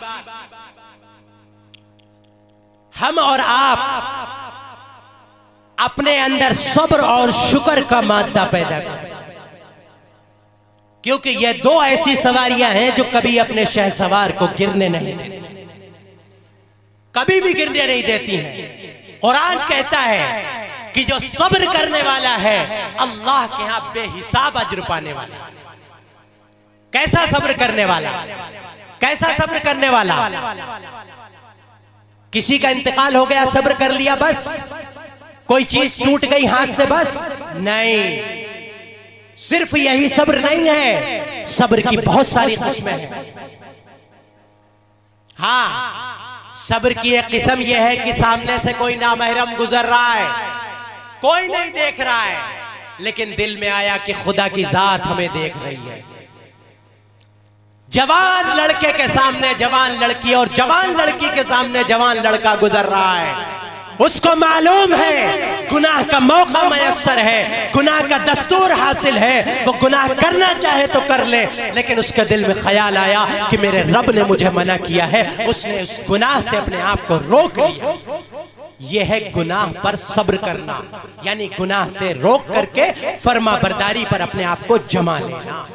हम और आप अपने अंदर सब्र और शुक्र का मादा पैदा करें, क्योंकि ये दो ऐसी सवारियां हैं जो कभी अपने शहसवार को गिरने नहीं देती, कभी भी गिरने नहीं देती हैं। कुरान कहता है कि जो सब्र करने वाला है अल्लाह के यहां बेहिसाब अज्र पाने वाला। कैसा सब्र करने वाला? कैसा सब्र करने वाला? किसी का इंतकाल हो गया, सब्र कर लिया बस? कोई चीज टूट गई हाथ से बस? नहीं, सिर्फ यही सब्र नहीं है, सब्र की बहुत सारी किस्में हैं। हाँ, सब्र की एक किस्म यह है कि सामने से कोई नामहरम गुजर रहा है, कोई नहीं देख रहा है, लेकिन दिल में आया कि खुदा की जात हमें देख रही है। जवान लड़के के सामने जवान लड़की और जवान लड़की के सामने जवान लड़का गुजर रहा है, उसको मालूम है गुनाह का मौका मयस्सर है, गुनाह का दस्तूर हासिल है, वो गुनाह करना चाहे तो कर ले, लेकिन उसके दिल में ख्याल आया कि मेरे रब ने मुझे मना किया है, उसने उस गुनाह से अपने आप को रोक लिया। यह है गुनाह पर सब्र करना, यानी गुनाह से रोक करके फर्मा बरदारी पर अपने आप को जमा लेना।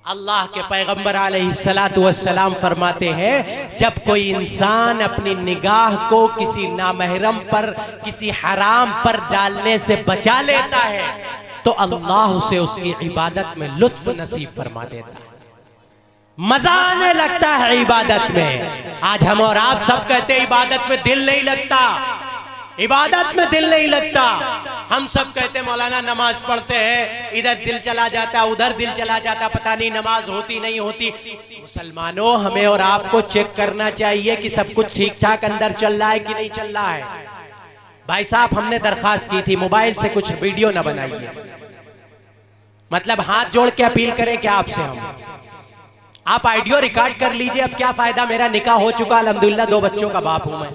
अल्लाह के पैगंबर अलैहिस्सलातु वस्सलाम फरमाते हैं, जब कोई इंसान अपनी निगाह को किसी नामहरम पर, किसी हराम पर डालने से बचा लेता है तो अल्लाह उसे उसकी इबादत में लुत्फ नसीब फरमा देता है, मजा आने लगता है इबादत में। आज हम और आप सब कहते हैं इबादत में दिल नहीं लगता, इबादत में दिल नहीं लगता। हम सब कहते हैं मौलाना नमाज पढ़ते हैं, इधर दिल चला जाता, उधर दिल चला जाता, पता नहीं नमाज होती नहीं होती। मुसलमानों, हमें और आपको चेक करना चाहिए कि सब कुछ ठीक ठाक अंदर चल रहा है कि नहीं चल रहा है। भाई साहब, हमने दरखास्त की थी मोबाइल से कुछ वीडियो न बनाइए, मतलब हाथ जोड़ के अपील करें कि आपसे हम, आप ऑडियो रिकॉर्ड कर लीजिए। अब क्या फायदा, मेरा निकाह हो चुका अल्हम्दुलिल्लाह, 2 बच्चों का बाप हूं मैं,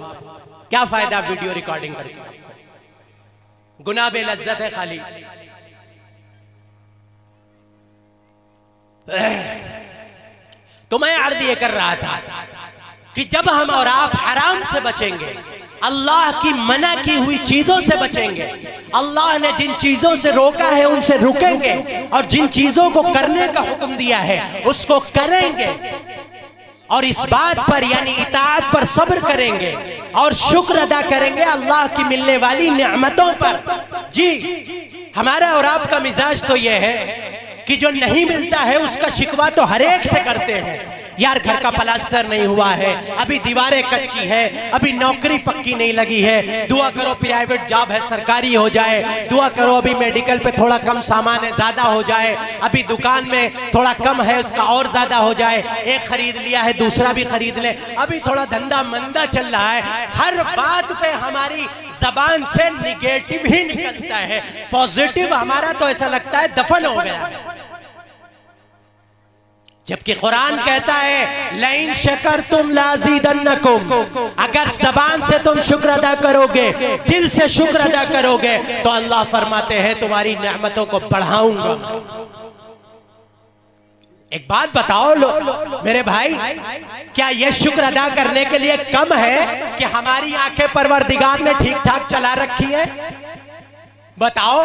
क्या फायदा वीडियो रिकॉर्डिंग करके, गुनाह बेलज्जत है खाली। तो मैं अर्ज ये कर रहा था कि जब हम और आप हराम से बचेंगे, अल्लाह की मना की हुई चीजों से बचेंगे, अल्लाह ने जिन चीजों से रोका है उनसे रुकेंगे, और जिन चीजों को करने का हुक्म दिया है उसको करेंगे, और इस बात पर यानी इताअत पर सब्र करेंगे और शुक्र अदा करेंगे अल्लाह की मिलने वाली नेमतों पर। जी, हमारा और आपका मिजाज तो यह है कि जो नहीं मिलता है उसका शिकवा तो हर एक से करते हैं। यार, घर का प्लास्टर नहीं हुआ है, अभी दीवारें कच्ची है, अभी नौकरी पक्की नहीं लगी है, दुआ करो प्राइवेट जॉब है सरकारी हो जाए, दुआ करो अभी मेडिकल पे थोड़ा कम सामान है ज्यादा हो जाए, अभी दुकान में थोड़ा कम है उसका और ज्यादा हो जाए, एक खरीद लिया है दूसरा भी खरीद ले, अभी थोड़ा धंधा मंदा चल रहा है। हर बात पे हमारी जबान से निगेटिव ही निकलता है, पॉजिटिव हमारा तो ऐसा लगता है दफन हो गया। जबकि कुरान कहता है लइन शकरतुम लाज़ीदन्नकुम, अगर जबान से तुम शुक्र अदा करोगे, दिल से शुक्र अदा करोगे, तो अल्लाह फरमाते हैं तुम्हारी नेमतों को बढ़ाऊंगा। एक बात बताओ मेरे भाई, क्या यह शुक्र अदा करने के लिए कम है कि हमारी आंखें परवरदिगार ने ठीक ठाक चला रखी है? बताओ,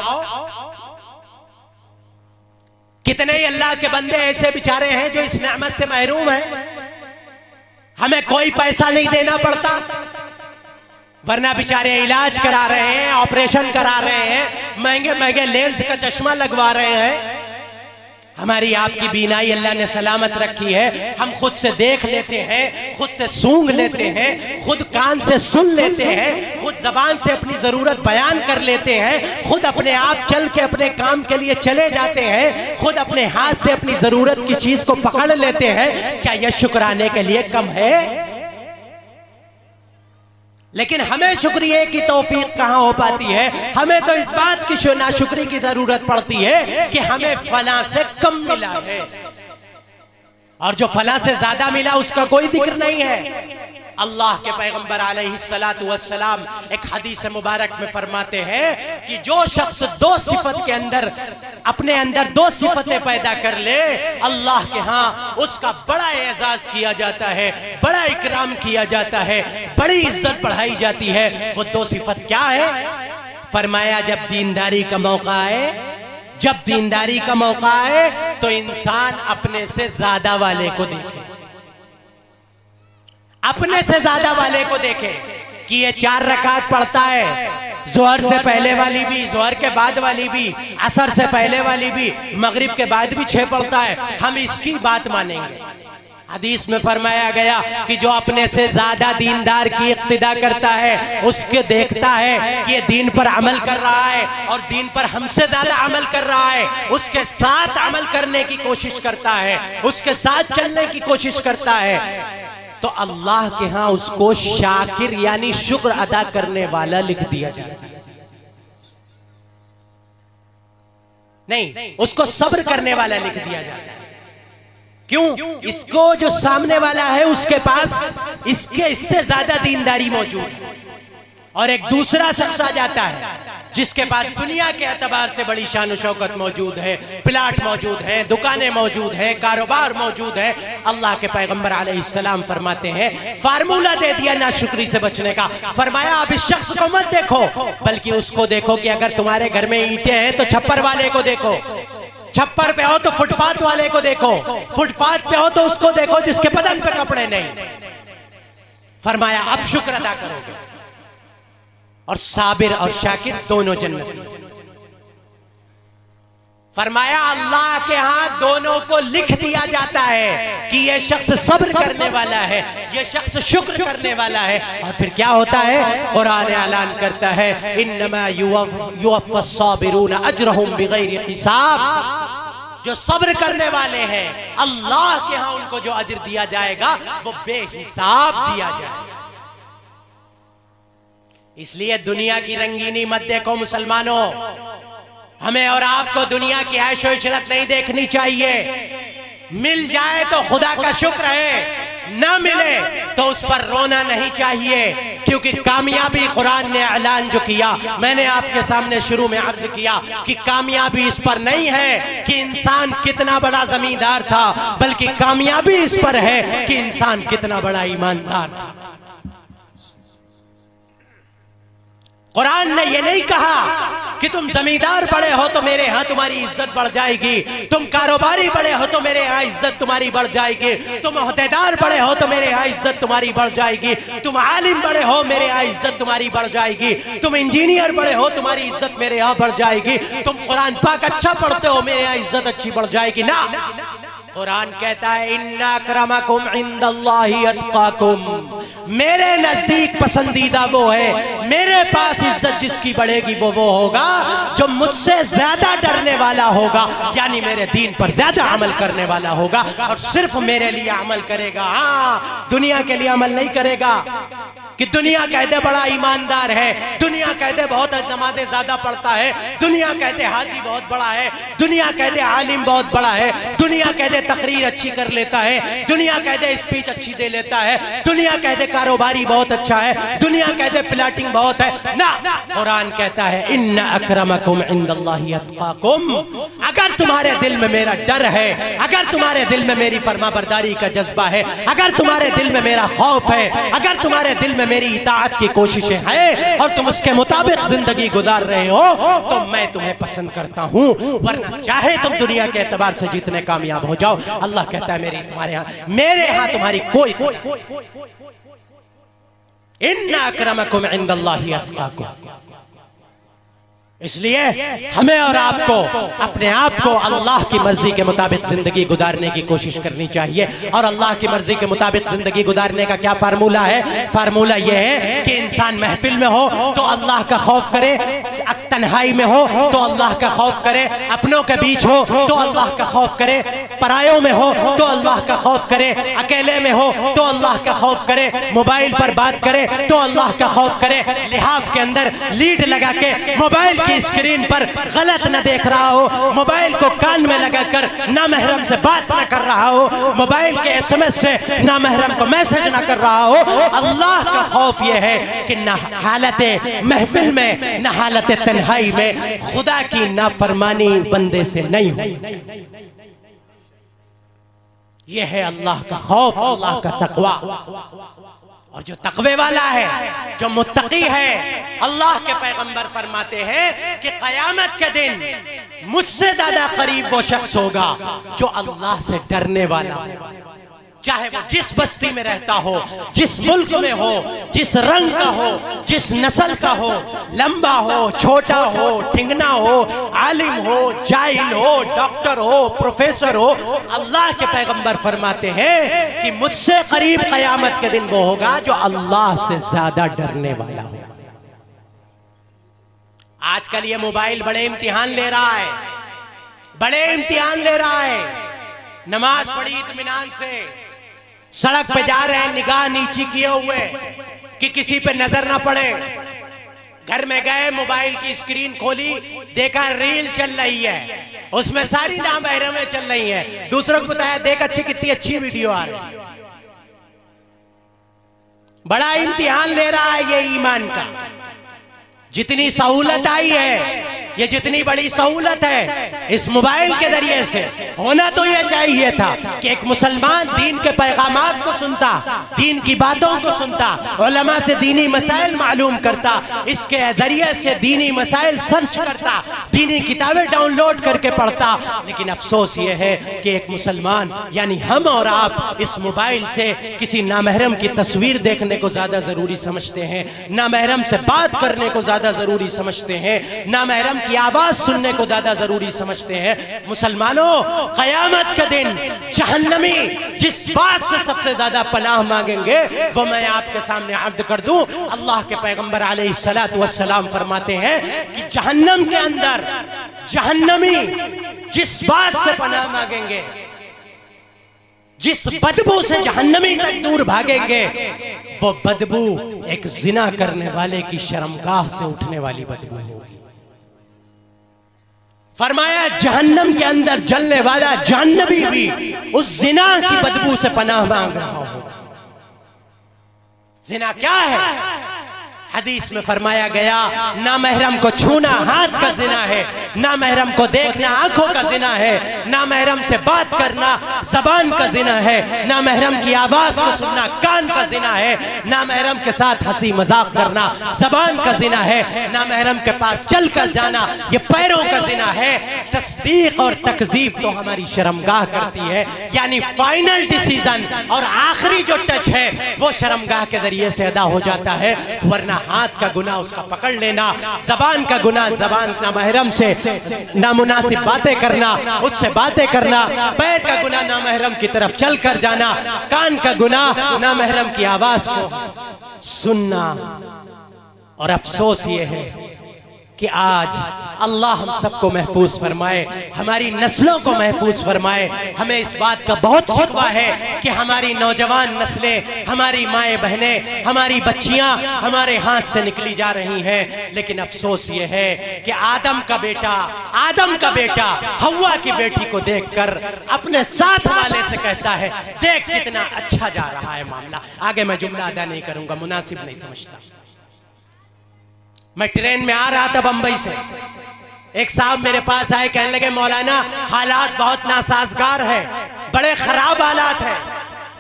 कितने ही अल्लाह के बंदे ऐसे बेचारे हैं जो इस नेमत से महरूम हैं। हमें कोई पैसा नहीं देना पड़ता, वरना बेचारे इलाज करा रहे हैं, ऑपरेशन करा रहे हैं, महंगे महंगे लेंस का चश्मा लगवा रहे हैं। हमारी आपकी बीनाई अल्लाह ने सलामत रखी है, हम खुद से देख लेते हैं, खुद से सूंघ लेते हैं, खुद कान से सुन लेते हैं, खुद जबान से अपनी जरूरत बयान कर लेते हैं, खुद अपने आप चल के अपने काम के लिए चले जाते हैं, खुद अपने हाथ से अपनी जरूरत की चीज को पकड़ लेते हैं। क्या यह शुक्राने के लिए कम है? लेकिन हमें शुक्रिया की तौफीक कहां हो पाती है? हमें तो इस बात की नाशुक्री की जरूरत पड़ती है कि हमें फला से कम मिला है, और जो फला से ज्यादा मिला उसका कोई जिक्र नहीं है। अल्लाह के पैगंबर अलैहिस्सलातु वस्सलाम एक हदीस मुबारक में फरमाते हैं कि जो शख्स 2 सिफत के अंदर अपने अंदर 2 सिफतें पैदा कर ले, अल्लाह के यहाँ उसका बड़ा एजाज किया जाता है, बड़ा इकराम किया जाता है, बड़ी इज्जत बढ़ाई जाती है। वो 2 सिफत क्या है? फरमाया जब दीनदारी का मौका आए, जब दीनदारी का मौका आए तो इंसान अपने से ज्यादा वाले को देखे, अपने से ज्यादा वाले को देखे कि ये 4 रकात पढ़ता है, जोहर से पहले वाली भी, जोहर के बाद वाली भी, असर से पहले वाली भी, मगरिब के बाद भी 6 पढ़ता है, हम इसकी बात मानेंगे। हदीस में फरमाया गया कि जो अपने से ज्यादा दीनदार की इक्तिदा करता है, उसके देखता है कि ये दीन पर अमल कर रहा है और दीन पर हमसे ज्यादा अमल कर रहा है, उसके साथ अमल करने की कोशिश करता है, उसके साथ चलने की कोशिश करता है, तो अल्लाह के यहाँ उसको शाकिर यानी शुक्र अदा करने वाला लिख दिया जाता है। नहीं, उसको सब्र करने वाला लिख दिया जाता है। क्यों? इसको जो सामने वाला है उसके पास इससे ज्यादा दीनदारी मौजूद है, और एक दूसरा शख्स आ जाता है जिसके पास दुनिया के एतबार से बड़ी शान शौकत मौजूद है, प्लाट मौजूद है, दुकानें मौजूद है, कारोबार मौजूद है। अल्लाह के पैगंबर अलैहिस्सलाम फरमाते हैं, फार्मूला दे दिया नाशुक्री से बचने का। फरमाया अब इस शख्स को मत देखो, बल्कि उसको देखो कि अगर तुम्हारे घर में ईंटें हैं तो छप्पर वाले को देखो, छप्पर पे हो तो फुटपाथ वाले को देखो, फुटपाथ पे हो तो उसको देखो जिसके बदन पे कपड़े नहीं। फरमाया अब शुक्र अदा करोगे, और साबिर और शाकिर दोनों जन्नत में। फरमाया अल्लाह के हाथ दोनों को लिख दिया जाता है कि ये शख्स सब्र करने वाला है, ये शख्स शुक्र करने वाला है। और फिर क्या होता है? कुरान ऐलान करता है, इन्नमा युवफ़्फ़स साबिरून अजरहुम बिगैरि हिसाब। जो सब्र करने वाले हैं, अल्लाह के यहाँ उनको जो अजर दिया जाएगा वो बेहिसाब दिया जाएगा। इसलिए दुनिया की रंगीनी मत देखो मुसलमानों, हमें और आपको दुनिया की ऐशो इशरत नहीं देखनी चाहिए। मिल जाए तो खुदा का शुक्र है, ना मिले तो उस पर रोना नहीं चाहिए, क्योंकि कामयाबी कुरान ने ऐलान जो किया, मैंने आपके सामने शुरू में अर्ज किया कि कामयाबी इस पर नहीं है कि इंसान कितना बड़ा जमींदार था, बल्कि कामयाबी इस पर है कि इंसान कितना बड़ा ईमानदार था। कुरान ने यह नहीं कहा कि तुम जमींदार बड़े हो तो मेरे यहाँ तुम्हारी इज्जत बढ़ जाएगी, तुम कारोबारी बड़े हो तो मेरे यहाँ इज्जत तुम्हारी बढ़ जाएगी, तुम ओहदेदार बड़े हो तो मेरे यहाँ इज्जत तुम्हारी बढ़ जाएगी, तुम आलिम बड़े हो मेरे यहाँ इज्जत तुम्हारी बढ़ जाएगी, तुम इंजीनियर बड़े हो तुम्हारी इज्जत मेरे यहाँ बढ़ जाएगी, तुम कुरान पाक अच्छा पढ़ते हो मेरे यहाँ इज्जत अच्छी बढ़ जाएगी। ना, कुरान कहता है इन्ना अक्रमकुम इंदल्लाहि अत्काकुम, मेरे नजदीक पसंदीदा वो है, मेरे पास इज्जत जिसकी बढ़ेगी वो होगा जो मुझसे ज्यादा डरने वाला होगा, यानी मेरे दीन पर ज्यादा अमल करने वाला होगा, और सिर्फ मेरे लिए अमल करेगा। हाँ, दुनिया के लिए अमल नहीं करेगा कि दुनिया कहते बड़ा ईमानदार है, दुनिया कहते बहुत नमाज़ें ज्यादा पढ़ता है, दुनिया कहते हाजी बहुत बड़ा है, दुनिया कहते आलिम बहुत बड़ा है, दुनिया कहते तकरीर अच्छी कर लेता है, दुनिया कहते स्पीच अच्छी दे लेता है, दुनिया कहते कारोबारी बहुत अच्छा है, दुनिया कहते प्लाटिंग बहुत है। ना, कुरान कहता है इन्ना अक्रमकुम इंदल्लाहि अत्काकुम। अगर तुम्हारे दिल में मेरा डर है, अगर तुम्हारे दिल में मेरी फरमाबरदारी का जज्बा है, अगर तुम्हारे दिल में मेरा खौफ है, अगर तुम्हारे दिल में मेरी इताअत की कोशिशें हैं और तुम उसके मुताबिक जिंदगी गुजार रहे हो, तो मैं तुम्हें पसंद करता हूं, वरना चाहे तुम दुनिया के एतबार से जितने कामयाब हो जाओ, अल्लाह कहता है मेरे यहाँ तुम्हारी कोई इन्ना अक्रमकुम इंदल्लाहि अत्काकुम। इसलिए हमें और आपको अपने आप को अल्लाह की मर्जी के मुताबिक जिंदगी गुजारने की कोशिश करनी चाहिए। और अल्लाह की मर्जी के मुताबिक जिंदगी गुजारने का क्या फार्मूला है? फार्मूला यह है कि इंसान महफिल में हो तो अल्लाह का खौफ करे, तन्हाई में हो तो अल्लाह का खौफ करे, अपनों के बीच हो तो अल्लाह का खौफ करे, परायों में हो तो अल्लाह का खौफ करे, अकेले में हो तो अल्लाह का खौफ करे, मोबाइल पर बात करे तो अल्लाह का खौफ करे, लिहाफ के अंदर लीड लगा के मोबाइल की स्क्रीन पर गलत न देख रहा हो, मोबाइल को कान में लगाकर नामहरम से बात न कर रहा हो, मोबाइल के SMS से नामहरम को मैसेज न कर रहा हो। अल्लाह का खौफ यह है कि न हालत महफिल में न हालत तन्हाई में खुदा की नाफरमानी बंदे से नहीं हो। यह है अल्लाह का खौफ, अल्लाह का तकवा। और जो तकवे वाला है, जो मुत्तकी है, अल्लाह के पैगंबर फरमाते हैं कि क़यामत के दिन मुझसे ज्यादा करीब वो शख्स होगा जो अल्लाह से डरने वाला है। चाहे वो जिस बस्ती में रहता हो, जिस मुल्क में हो, जिस रंग का हो, जिस नस्ल का हो, लंबा हो, छोटा हो, ठिंगना हो, आलिम हो, जाहिल हो, डॉक्टर हो, प्रोफेसर हो, अल्लाह के पैगंबर फरमाते हैं कि मुझसे करीब कयामत के दिन वो होगा जो अल्लाह से ज्यादा डरने वाला हो। आजकल ये मोबाइल बड़े इम्तिहान ले रहा है, बड़े इम्तिहान ले रहा है। नमाज पढ़ी इत्मीनान से, सड़क पे जा रहे हैं निगाह नीची किए हुए कि किसी पे नजर ना पड़े। घर में गए, मोबाइल की स्क्रीन खोली, देखा रील चल रही है, उसमें सारी नामहरमें चल रही हैं। दूसरों को बताया देख अच्छी कितनी अच्छी वीडियो आ रही है। बड़ा इम्तिहान ले रहा है ये ईमान का। जितनी सहूलत आई है, ये जितनी बड़ी सहूलत है इस मोबाइल के जरिए से, होना तो ये चाहिए था कि एक मुसलमान दीन के पैगामात को सुनता, दीन की बातों को सुनता, उलमा से दीनी मसाइल मालूम करता, इसके जरिए से दीनी मसाइल सर्च करता, दीनी किताबें डाउनलोड करके पढ़ता। लेकिन अफसोस ये है कि एक मुसलमान यानी हम और आप इस मोबाइल से किसी नामहरम की तस्वीर देखने को ज्यादा जरूरी समझते हैं, नामहरम से बात करने को ज्यादा जरूरी समझते हैं, नामहरम की आवाज सुनने को ज्यादा जरूरी समझते हैं। मुसलमानों, कयामत के दिन जहन्नमी जिस बात से सबसे ज्यादा पनाह मांगेंगे वो मैं आपके सामने अर्ज कर दूं। अल्लाह के पैगंबर अलैहिस्सलातु वस्सलाम फरमाते हैं कि जहन्नम के अंदर जहन्नमी जिस बात से पनाह मांगेंगे, जिस बदबू से जहन्नमी तक दूर भागेंगे, वो बदबू एक जिना करने वाले की शर्मगाह से उठने वाली बदबू होगी। फरमाया जहन्नम के अंदर जलने वाला जहन्नमी भी उस जिना की बदबू से पनाह मांग रहा होगा। जिना क्या है? हदीस में फरमाया गया, नामहरम को छूना हाथ का जिना है, नामहरम को देखना आंखों का जिना है, नामहरम से बात करना जबान का जिना है, नामहरम की आवाज को सुनना कान का जिना है, नामहरम के साथ हंसी मजाक करना जबान का जिना है, नामहरम के पास चलकर जाना ये पैरों का जिना है। तस्दीक और तकजीब तो हमारी शर्मगाह करती है, यानी फाइनल डिसीजन और आखिरी जो टच है वो शर्मगाह के जरिए से अदा हो जाता है। वरना हाथ का गुनाह उसका पकड़ लेना, जबान का गुनाह जबान नामहरम से नामुनासिब बातें करना, उससे बातें करना, पैर का गुनाह नामहरम की तरफ चल कर जाना, कान का गुनाह नामहरम की आवाज को सुनना। और अफसोस ये है कि आज अल्लाह हम सबको महफूज फरमाए, हमारी नस्लों को महफूज फरमाए। हमें इस बात का बहुत शिकवा है कि हमारी नौजवान नस्लें, हमारी माएँ बहनें, हमारी बच्चियां हमारे हाथ से निकली जा रही हैं। लेकिन अफसोस ये है कि आदम का बेटा हव्वा की बेटी को देखकर अपने साथ वाले से कहता है देख कितना अच्छा जा रहा है मामला। आगे मैं जुमला अदा नहीं करूंगा, मुनासिब नहीं समझता। मैं ट्रेन में आ रहा था बंबई से, एक साहब मेरे पास आए, कहने लगे मौलाना हालात बहुत नासाजगार है, बड़े खराब हालात हैं,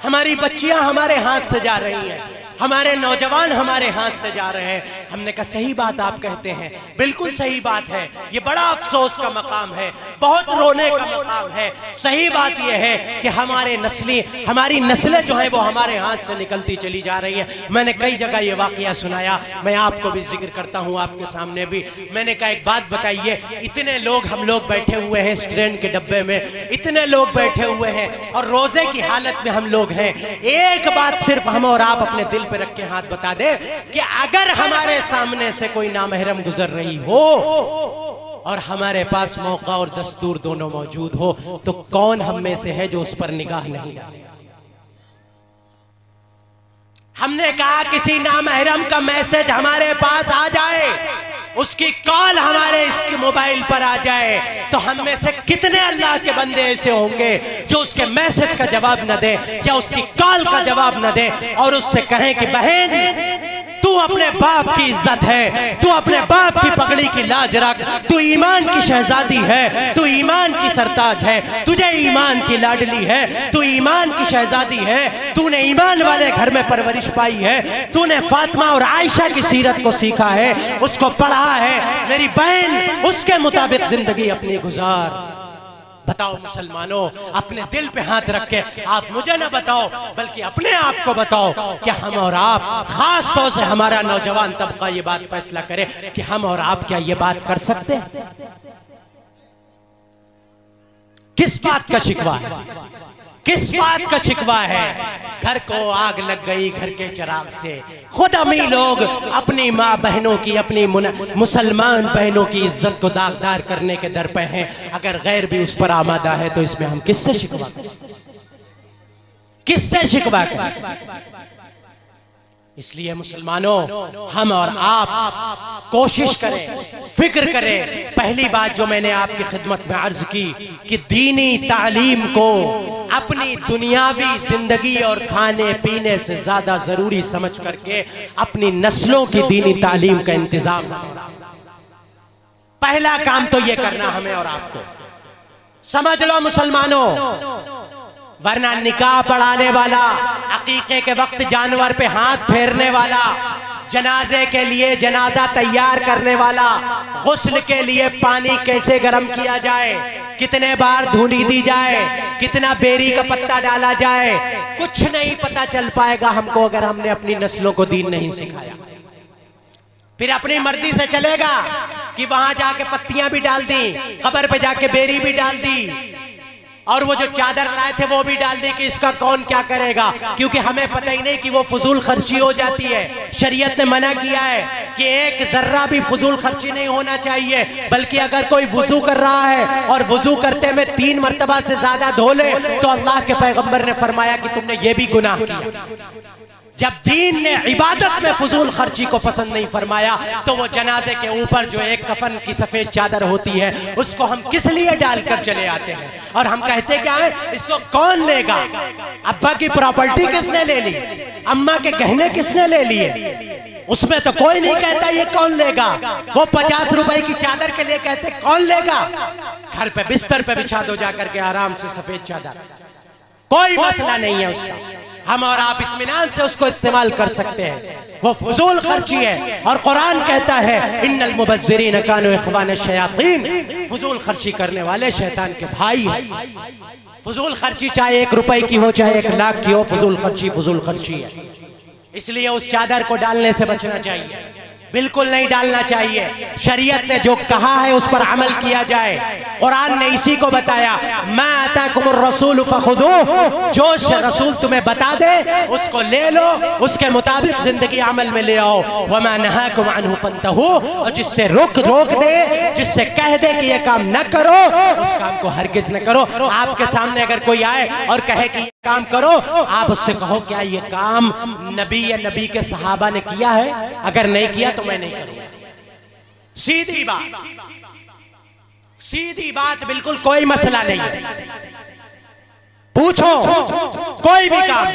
हमारी बच्चियां हमारे हाथ से जा रही हैं, हमारे नौजवान हमारे हाथ से जा रहे हैं। हमने कहा सही बात आप कहते हैं, बिल्कुल सही बात है, ये बड़ा अफसोस का मकाम है, बहुत रोने का मकाम है। सही बात यह है कि हमारी नस्लें जो है वो हमारे हाथ से निकलती चली जा रही है। मैंने कई जगह ये वाकया सुनाया, मैं आपको भी जिक्र करता हूँ, आपके सामने भी। मैंने कहा एक बात बताइए, इतने लोग हम लोग बैठे हुए हैं इस ट्रेन के डब्बे में, इतने लोग बैठे हुए हैं और रोजे की हालत में हम लोग हैं। एक बात सिर्फ हम और आप अपने दिल पे रख के हाथ बता दे कि अगर हमारे सामने से कोई नामहरम गुजर रही हो और हमारे पास मौका और दस्तूर दोनों मौजूद हो तो कौन हम में से है जो उस पर निगाह नहीं डाले? हमने कहा किसी नामहरम का मैसेज हमारे पास आ जाए, उसकी कॉल हमारे इसके मोबाइल पर आ जाए, तो हम में से कितने अल्लाह के बंदे ऐसे होंगे जो उसके मैसेज का जवाब न दे या उसकी कॉल का जवाब न दे और उससे कहें कि बहन तू अपने बाप की इज्जत है, तू अपने बाप की पगड़ी की लाज रख, तू ईमान की शहजादी है, तू ईमान की सरताज है, तुझे ईमान की लाडली है, तू ईमान की शहजादी है, तूने ईमान वाले घर में परवरिश पाई है, तूने फातिमा और आयशा की सीरत को सीखा है, उसको पढ़ा है, मेरी बहन उसके मुताबिक जिंदगी अपनी गुजार। बताओ मुसलमानों, अपने दिल पे हाथ रख के आप मुझे ना बताओ बल्कि अपने आप को बताओ कि हम और आप, खास तौर से हमारा नौजवान तबका ये बात फैसला करे कि हम और आप क्या ये बात कर सकते हैं? किस बात का शिकवा है? किस बात का शिकवा है? घर को आग लग गई घर के चिराग से। खुद हम ही लोग अपनी माँ बहनों की, अपनी मुसलमान बहनों की इज्जत को दागदार करने के दर पे हैं। अगर गैर भी उस पर आमादा है तो इसमें हम किससे शिकवा करें? किससे शिकवा करें? इसलिए मुसलमानों, हम और आप कोशिश करें, फिक्र करें। पहली बात जो मैंने आपकी खिदमत में अर्ज की कि दीनी तालीम को अपनी दुनियावी जिंदगी और खाने पीने से ज्यादा जरूरी समझ करके अपनी नस्लों की दीनी तालीम का इंतजाम करें। पहला काम तो ये करना हमें और आपको, समझ लो मुसलमानों, वरना निकाह पढ़ाने वाला, अकीके के वक्त जानवर पे हाथ फेरने वाला, जनाजे के लिए जनाजा तैयार करने वाला, गुस्ल के लिए पानी कैसे गर्म किया जाए, कितने बार धुनी दी जाए, कितना बेरी का पत्ता डाला जाए, कुछ नहीं पता चल पाएगा हमको अगर हमने अपनी नस्लों को दीन नहीं सिखाया। फिर अपनी मर्जी से चलेगा कि वहां जाके पत्तियां भी डाल दी, कब्र पे जाके बेरी भी डाल दी, और वो जो चादर लाए थे वो भी डाल दी कि इसका कौन क्या करेगा, क्योंकि हमें पता ही नहीं कि वो फजूल खर्ची हो जाती है। शरीयत ने मना किया है कि एक जर्रा भी फजूल खर्ची नहीं होना चाहिए, बल्कि अगर कोई वुजू कर रहा है और वुजू करते में 3 मरतबा से ज्यादा धो ले तो अल्लाह के पैगंबर ने फरमाया कि तुमने ये भी गुनाह किया। जब दीन ने इबादत में फजूल खर्ची को पसंद नहीं फरमाया तो वो जनाजे के ऊपर जो एक कफन की सफेद चादर होती है उसको हम किस लिए डालकर चले आते हैं, और हम कहते क्या है, इसको कौन लेगा? अब्बा की प्रॉपर्टी किसने ले ली? अम्मा के गहने किसने ले लिए? उसमें तो कोई नहीं कहता ये कौन लेगा। वो 50 रुपए की चादर के लिए कहते कौन लेगा? घर पे बिस्तर पे बिछा दो जाकर के आराम से सफेद चादर, कोई मसला नहीं है उसका, हम और आप इत्मीनान से उसको इस्तेमाल कर सकते हैं। वो फजूल खर्ची है, और कुरान कहता है इन्नल मुबज्जिरीन कानू इख्वान शयातीन, फजूल खर्ची करने वाले शैतान के भाई हैं। फजूल खर्ची चाहे 1 रुपए की हो चाहे 1 लाख की हो, फजूल खर्ची है। इसलिए उस चादर को डालने से बचना चाहिए, बिल्कुल नहीं डालना चाहिए। शरीयत ने जो कहा है उस पर अमल किया जाए। कुरान ने इसी को बताया, मा अताकुमुर रसूल फखुदूह, जो रसूल तुम्हें बता दे उसको ले लो, उसके मुताबिक जिंदगी अमल में ले आओ। वमा नहाकुम अन्हु फंतहू, और जिससे रोक दे, जिससे कह दे कि ये काम न करो, उस काम को हरगिज न करो। आपके सामने अगर कोई आए और कहे कि ये काम करो, आप उससे कहो क्या ये काम नबी या नबी के सहाबा ने किया है? अगर नहीं किया तो मैं नहीं करूंगा। सीधी बात, बिल्कुल कोई मसला नहीं है। पूछो, कोई भी काम,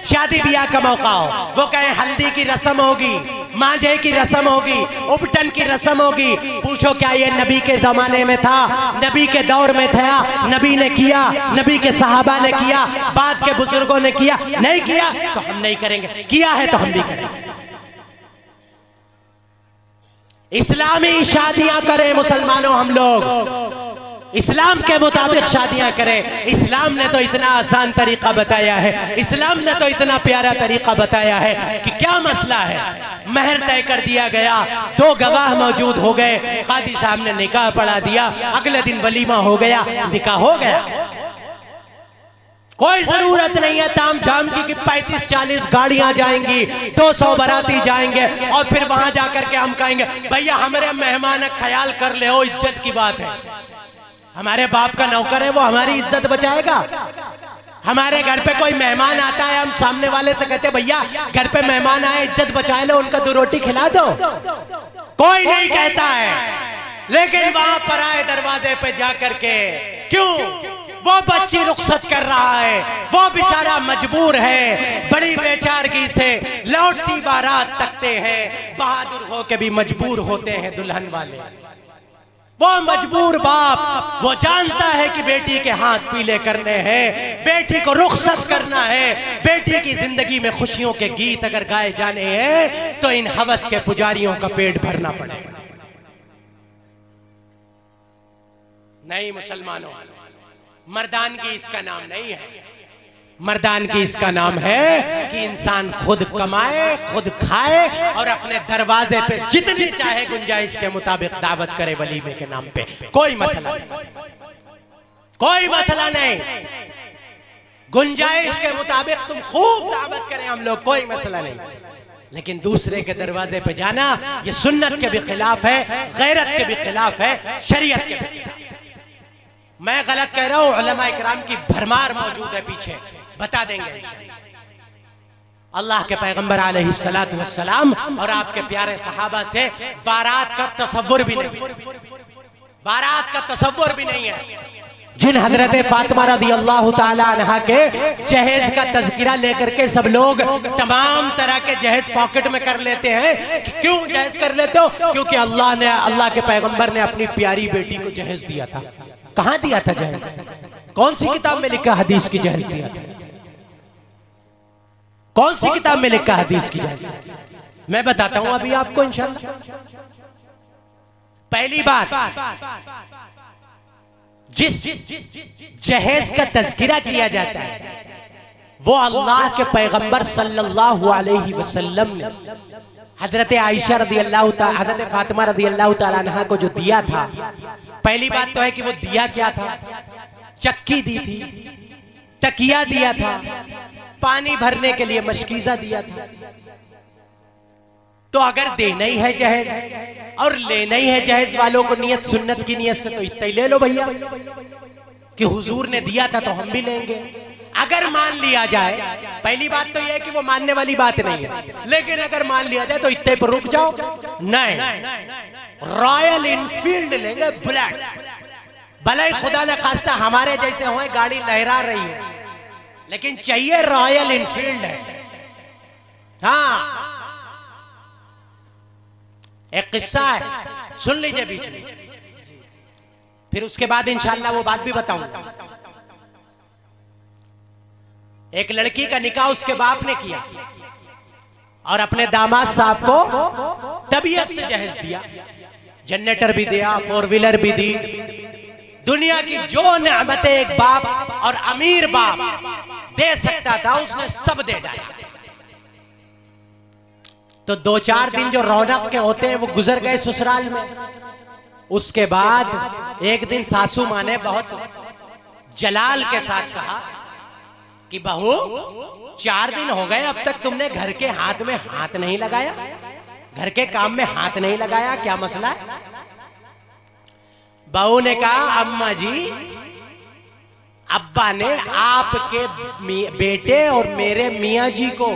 शादी ब्याह का मौका हो, वो कहे हल्दी की रस्म होगी, मांझे की रस्म होगी, उपटन की रस्म होगी, पूछो क्या ये नबी के जमाने में था? नबी के दौर में था? नबी ने किया? नबी के सहाबा ने किया? बाद के बुजुर्गों ने किया? नहीं किया तो हम नहीं करेंगे, किया है तो हम भी करेंगे। इस्लामी शादियां करें मुसलमानों, हम लोग इस्लाम के मुताबिक शादियां करें। इस्लाम ने तो इतना आसान तरीका बताया है, इस्लाम ने तो इतना प्यारा तरीका बताया है कि क्या मसला है, महर तय कर दिया गया, 2 गवाह मौजूद हो गए, कादी साहब ने निकाह पढ़ा दिया, अगले दिन वलीमा हो गया, निकाह हो गया। कोई जरूरत नहीं है ताम झाम की कि 35-40 गाड़ियां जाएंगी, 200 बाराती जाएंगे और फिर वहां जाकर के हम कहेंगे भैया हमारे मेहमान ख्याल कर ले, हो इज्जत की बात है। हमारे बाप का नौकर है, वो हमारी इज्जत बचाएगा? हमारे घर पे कोई मेहमान आता है, हम सामने वाले से कहते भैया घर पे मेहमान आए, इज्जत बचा लो, उनका 2 रोटी खिला दो? कोई नहीं कहता है। लेकिन वहां पर आए दरवाजे पे जाकर के, क्यों? वो बच्ची रुखसत कर रहा है, वो बेचारा मजबूर है, बड़ी बेचारगी से लौटती बारात तकते हैं, बहादुर हो के भी मजबूर होते हैं दुल्हन वाले। वो मजबूर बाप, वो जानता है कि बेटी के हाथ पीले करने हैं, बेटी को रुखसत करना है, बेटी की जिंदगी में खुशियों के गीत अगर गाए जाने हैं तो इन हवस के पुजारियों का पेट भरना पड़ेगा। नहीं मुसलमानों, मर्दानगी इसका नाम नहीं है। मर्दानगी इसका नाम है कि इंसान खुद कमाए, खुद खाए और अपने दरवाजे पे जितनी चाहे गुंजाइश के मुताबिक दावत करे वलीमे के नाम पे। कोई मसला नहीं, कोई मसला नहीं। गुंजाइश के मुताबिक तुम खूब दावत करें हम लोग, कोई मसला नहीं। लेकिन दूसरे के दरवाजे पे जाना ये सुन्नत के भी खिलाफ है, गैरत के भी खिलाफ है, शरीयत के भी खिलाफ है। मैं गलत कह रहा हूं, उलमा इकराम की भरमार मौजूद है पीछे, बता देंगे। अल्लाह के पैगंबर अलैहिस्सलातु वस्सलाम और आपके प्यारे सहाबा से बारात का तसव्वुर भी नहीं, बारात का तसव्वुर भी नहीं है। जिन हजरत फातिमा रज़ियल्लाहु ताला अन्हा के जहेज का तज़किरा लेकर के सब लोग तमाम तरह के जहेज पॉकेट में कर लेते हैं। क्यों जहेज कर लेते हो? क्योंकि अल्लाह के पैगंबर ने अपनी प्यारी बेटी को जहेज दिया था। कहां दिया था जहेज? कौन सी किताब में लिखा हदीस की जहेज दिया था? कौन सी किताब में लिखा हदीस की जहेज? मैं बताता हूं अभी आपको इंशाअल्लाह। पहली बात, जिस जहेज का तज़किरा किया जाता है वो अल्लाह के पैगंबर सल्लल्लाहु अलैहि वसल्लम ने हजरत आयशा रज़ियल्लाहु ताला, हजरत फातिमा रज़ियल्लाहु ताला अन्हा को जो दिया था। पहली बात तो है कि वो दिया क्या था? चक्की दी थी, तकिया दिया था, पानी भरने के लिए मशकीज़ा दिया था। तो अगर देना ही है जहेज और लेना ही है जहेज वालों को नियत सुन्नत की नियत से, तो इतना ही ले लो भैया कि हुजूर ने दिया था तो हम भी लेंगे। अगर मान लिया जाए, पहली बात तो यह है कि वो मानने वाली बात नहीं है, लेकिन अगर मान लिया जाए तो इतने पर रुक जाओ। नहीं, रॉयल इनफील्ड लेंगे, ब्लैक, भले ही खुदा न खास्ता हमारे जैसे हो गाड़ी लहरा रही है, लेकिन चाहिए रॉयल इनफील्ड है। हाँ, एक किस्सा है, सुन लीजिए बीच में, फिर उसके बाद इंशाअल्लाह वो बात भी बताऊंगा। एक लड़की का निकाह उसके बाप ने किया और अपने दामाद साहब को तबीयत से जहेज दिया, जनरेटर भी दिया, 4 व्हीलर भी दी, दुनिया की जो नेमतें एक बाप और अमीर बाप दे सकता था उसने सब दे डाला। तो 2-4 दिन जो रौनक के होते हैं वो गुजर गए ससुराल में। उसके बाद एक दिन सासू माँ ने बहुत जलाल के साथ कहा कि बहू, 4 दिन हो गए अब तक तुमने घर के हाथ में हाथ नहीं लगाया, घर के काम में हाथ नहीं लगाया, क्या मसला है? बहू ने कहा, अम्मा जी, अब्बा ने आपके बेटे और मेरे मियाँ जी को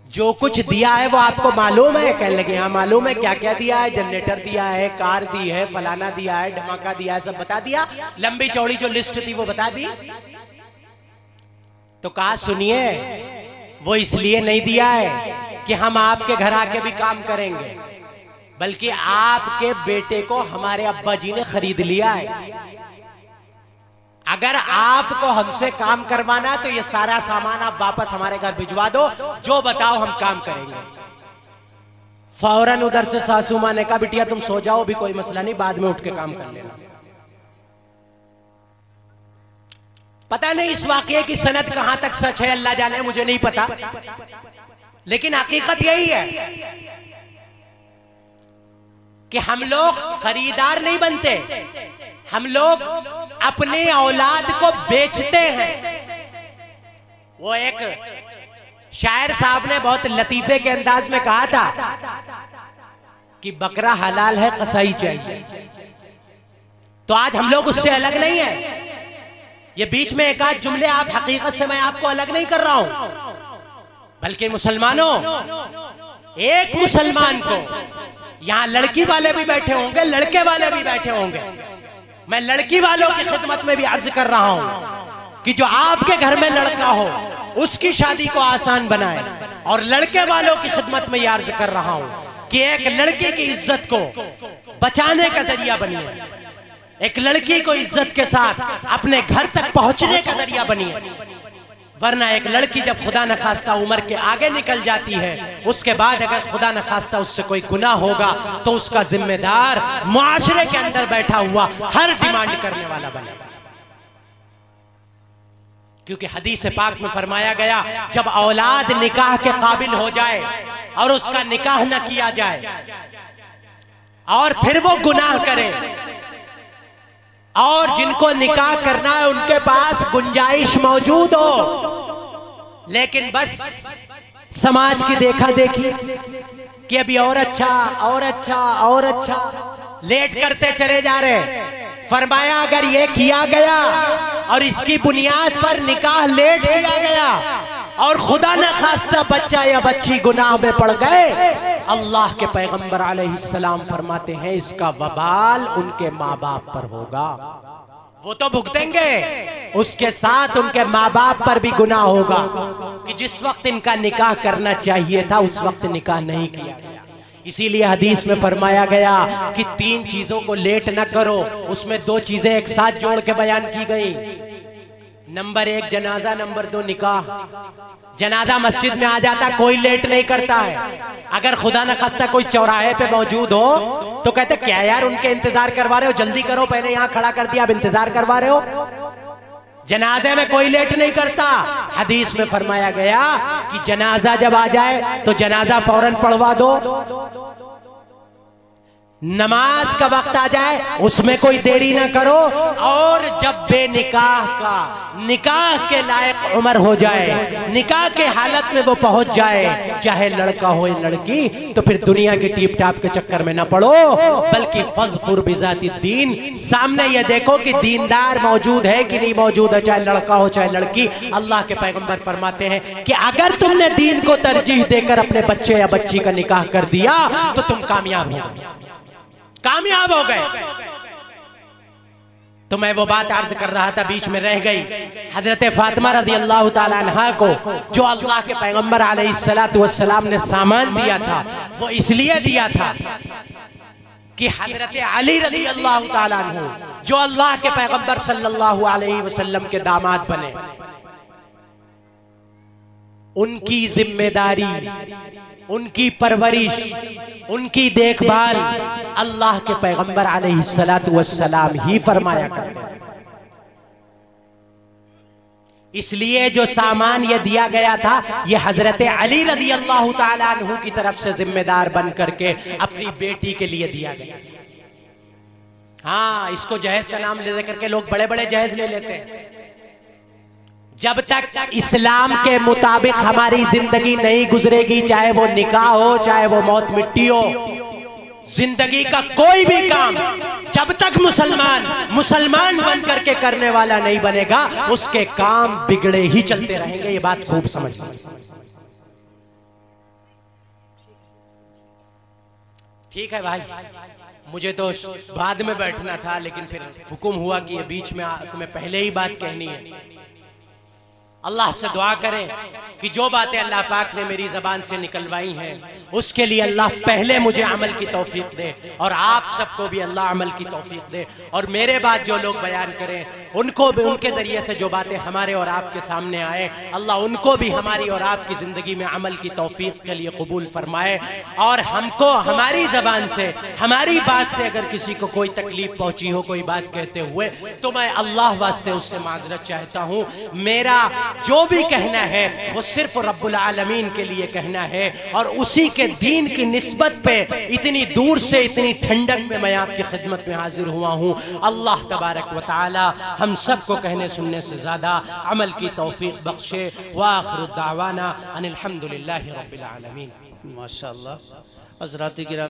जो कुछ दिया है वो आपको मालूम है? कहने लगे हाँ मालूम है। क्या क्या दिया है? जनरेटर दिया है, कार दी है, फलाना दिया है, धमाका दिया है, सब बता दिया। लंबी चौड़ी जो लिस्ट थी वो बता दी। तो कहा सुनिए, वो इसलिए नहीं दिया है कि हम आपके घर आके भी काम करेंगे, बल्कि आपके बेटे को हमारे अब्बा जी ने खरीद लिया है। अगर आपको हमसे काम करवाना है तो ये सारा सामान आप वापस हमारे घर भिजवा दो, जो बताओ हम काम करेंगे। फौरन उधर से सासू माँ ने कहा, बिटिया तुम सो जाओ, भी कोई मसला नहीं, बाद में उठ के काम कर लेना। पता नहीं इस वाकये की सनद कहां तक सच है, अल्लाह जाने, मुझे नहीं पता, लेकिन हकीकत यही है कि हम लोग खरीदार नहीं बनते, हम लोग अपने औलाद को बेचते हैं। वो एक शायर साहब ने बहुत लतीफे के अंदाज में कहा था कि बकरा हलाल है, कसाई चाहिए। तो आज हम लोग उससे अलग नहीं है। ये बीच में एक आध जुमले आप हकीकत से मैं आपको अलग नहीं कर रहा हूं, बल्कि मुसलमानों, एक मुसलमान को, यहां लड़की वाले भी बैठे होंगे, लड़के वाले भी बैठे होंगे, मैं लड़की वालों की खिदमत में भी अर्ज कर रहा हूं कि जो आपके घर में लड़का हो उसकी शादी को आसान बनाए, और लड़के वालों की खिदमत में यह अर्ज कर रहा हूं कि एक लड़की की इज्जत को बचाने का जरिया बनिए, एक लड़की को इज्जत के साथ अपने घर तक पहुंचने का जरिया बनिए। वरना एक लड़की जब खुदा न खास्ता उम्र के आगे निकल जाती है, उसके बाद अगर खुदा न खास्ता उससे कोई गुनाह होगा तो उसका जिम्मेदार मुआशरे के अंदर बैठा हुआ हर डिमांड करने वाला बनेगा। क्योंकि हदीस पाक में फरमाया गया जब औलाद निकाह के काबिल हो जाए और उसका निकाह न किया जाए और फिर वो गुनाह करे, और जिनको निकाह करना है उनके पास गुंजाइश मौजूद हो, लेकिन बस समाज की देखा देखी कि अभी और अच्छा और अच्छा और अच्छा लेट करते चले जा रहे। फरमाया अगर ये किया गया और इसकी बुनियाद पर निकाह लेट किया गया और खुदा न खास्ता बच्चा या बच्ची गुनाह में पड़ गए, अल्लाह के पैगंबर अलैहिस्सलाम फरमाते हैं इसका वबाल उनके माँ बाप पर होगा। वो तो भुगतेंगे, उसके साथ उनके माँ बाप पर भी गुनाह होगा कि जिस वक्त इनका निकाह करना चाहिए था उस वक्त निकाह नहीं किया गया। इसीलिए हदीस में फरमाया गया कि 3 चीजों को लेट न करो, उसमें 2 चीजें एक साथ जोड़ के बयान की गई। नंबर 1 जनाजा, नंबर 2 निकाह। जनाजा मस्जिद में आ जाता, कोई लेट नहीं करता है। अगर खुदा न खास्ता कोई चौराहे पे मौजूद हो तो कहते क्या यार उनके इंतजार करवा रहे हो, जल्दी करो, पहले यहां खड़ा कर दिया, अब इंतजार करवा रहे हो। जनाजे में कोई लेट नहीं करता। हदीस में फरमाया गया कि जनाजा जब आ जाए तो जनाजा फौरन पढ़वा दो, नमाज का वक्त आ जाए उसमें कोई देरी ना करो, और जब बेनिकाह का निकाह के लायक उम्र हो जाए, निकाह के हालत में वो पहुंच जाए, चाहे लड़का हो या लड़की, तो फिर दुनिया के टीप टाप के चक्कर में ना पड़ो, बल्कि फज़फुर बिज़ाति दीन, सामने ये देखो कि दीनदार मौजूद है कि नहीं मौजूद है, चाहे लड़का हो चाहे लड़की। अल्लाह के पैगंबर फरमाते हैं कि अगर तुमने दीन को तरजीह देकर अपने बच्चे या बच्ची का निकाह कर दिया तो तुम कामयाब हो गए, कामयाब हो गए। तो मैं वो बात अर्ज कर रहा था, बीच में रह गई। हजरत फातिमा रज़ी अल्लाह ताला अन्हा को जो अल्लाह के पैगंबर अलैहिस्सलातु वस्सलाम ने सामान दिया था, वो इसलिए दिया था कि हजरत अली रज़ी अल्लाह ताला अन्हु जो अल्लाह के पैगंबर सल्लल्लाहु अलैहि वसल्लम के दामाद बने, उनकी जिम्मेदारी, उनकी परवरिश, उनकी देखभाल अल्लाह के पैगंबर अलैहिस्सलातु वस्सलाम ही फरमाया करते। इसलिए जो सामान ये दिया गया था ये हजरत अली रज़ी अल्लाह ताला अन्हु की तरफ से जिम्मेदार बन करके अपनी बेटी के लिए दिया गया। हाँ, इसको जहेज का नाम ले करके लोग बड़े बड़े जहेज ले लेते हैं। जब तक इस्लाम के मुताबिक हमारी जिंदगी नहीं गुजरेगी, चाहे वो निकाह हो चाहे वो मौत मिट्टी हो, जिंदगी का कोई भी काम जब तक मुसलमान बन करके करने वाला नहीं बनेगा, उसके काम बिगड़े ही चलते रहेंगे। ये बात खूब समझना। ठीक है भाई, मुझे तो बाद में बैठना था, लेकिन फिर हुक्म हुआ कि ये बीच में तुम्हें पहले ही बात कहनी है। अल्लाह से दुआ करें कि जो बातें अल्लाह पाक ने मेरी ज़बान से निकलवाई हैं उसके लिए अल्लाह पहले मुझे अमल की तौफीक दे, और आप सबको भी अल्लाह अमल की तौफीक दे, और मेरे बाद जो लोग बयान करें उनको भी, उनके ज़रिए से जो बातें हमारे और आपके सामने आए, अल्लाह उनको भी हमारी और आपकी ज़िंदगी में अमल की तौफीक के लिए कबूल फरमाए। और हमको हमारी ज़बान से, हमारी बात से अगर किसी को कोई तकलीफ़ पहुँची हो कोई बात कहते हुए, तो मैं अल्लाह वास्ते उससे माज़रत चाहता हूँ। मेरा जो भी कहना है वो सिर्फ रब्बुल आलमीन के लिए कहना है, और उसी के दीन की निस्बत पे इतनी दूर से इतनी ठंडक में मैं आपकी खिदमत में हाजिर हुआ हूँ। अल्लाह तबारक व तआला हम सबको कहने सुनने से ज़्यादा अमल की तौफीक बख्शे। व आखिरु दावाना अनिल हम्दुलिल्लाहि रब्बिल आलमीन। माशाअल्लाह। हज़रात-ए-किराम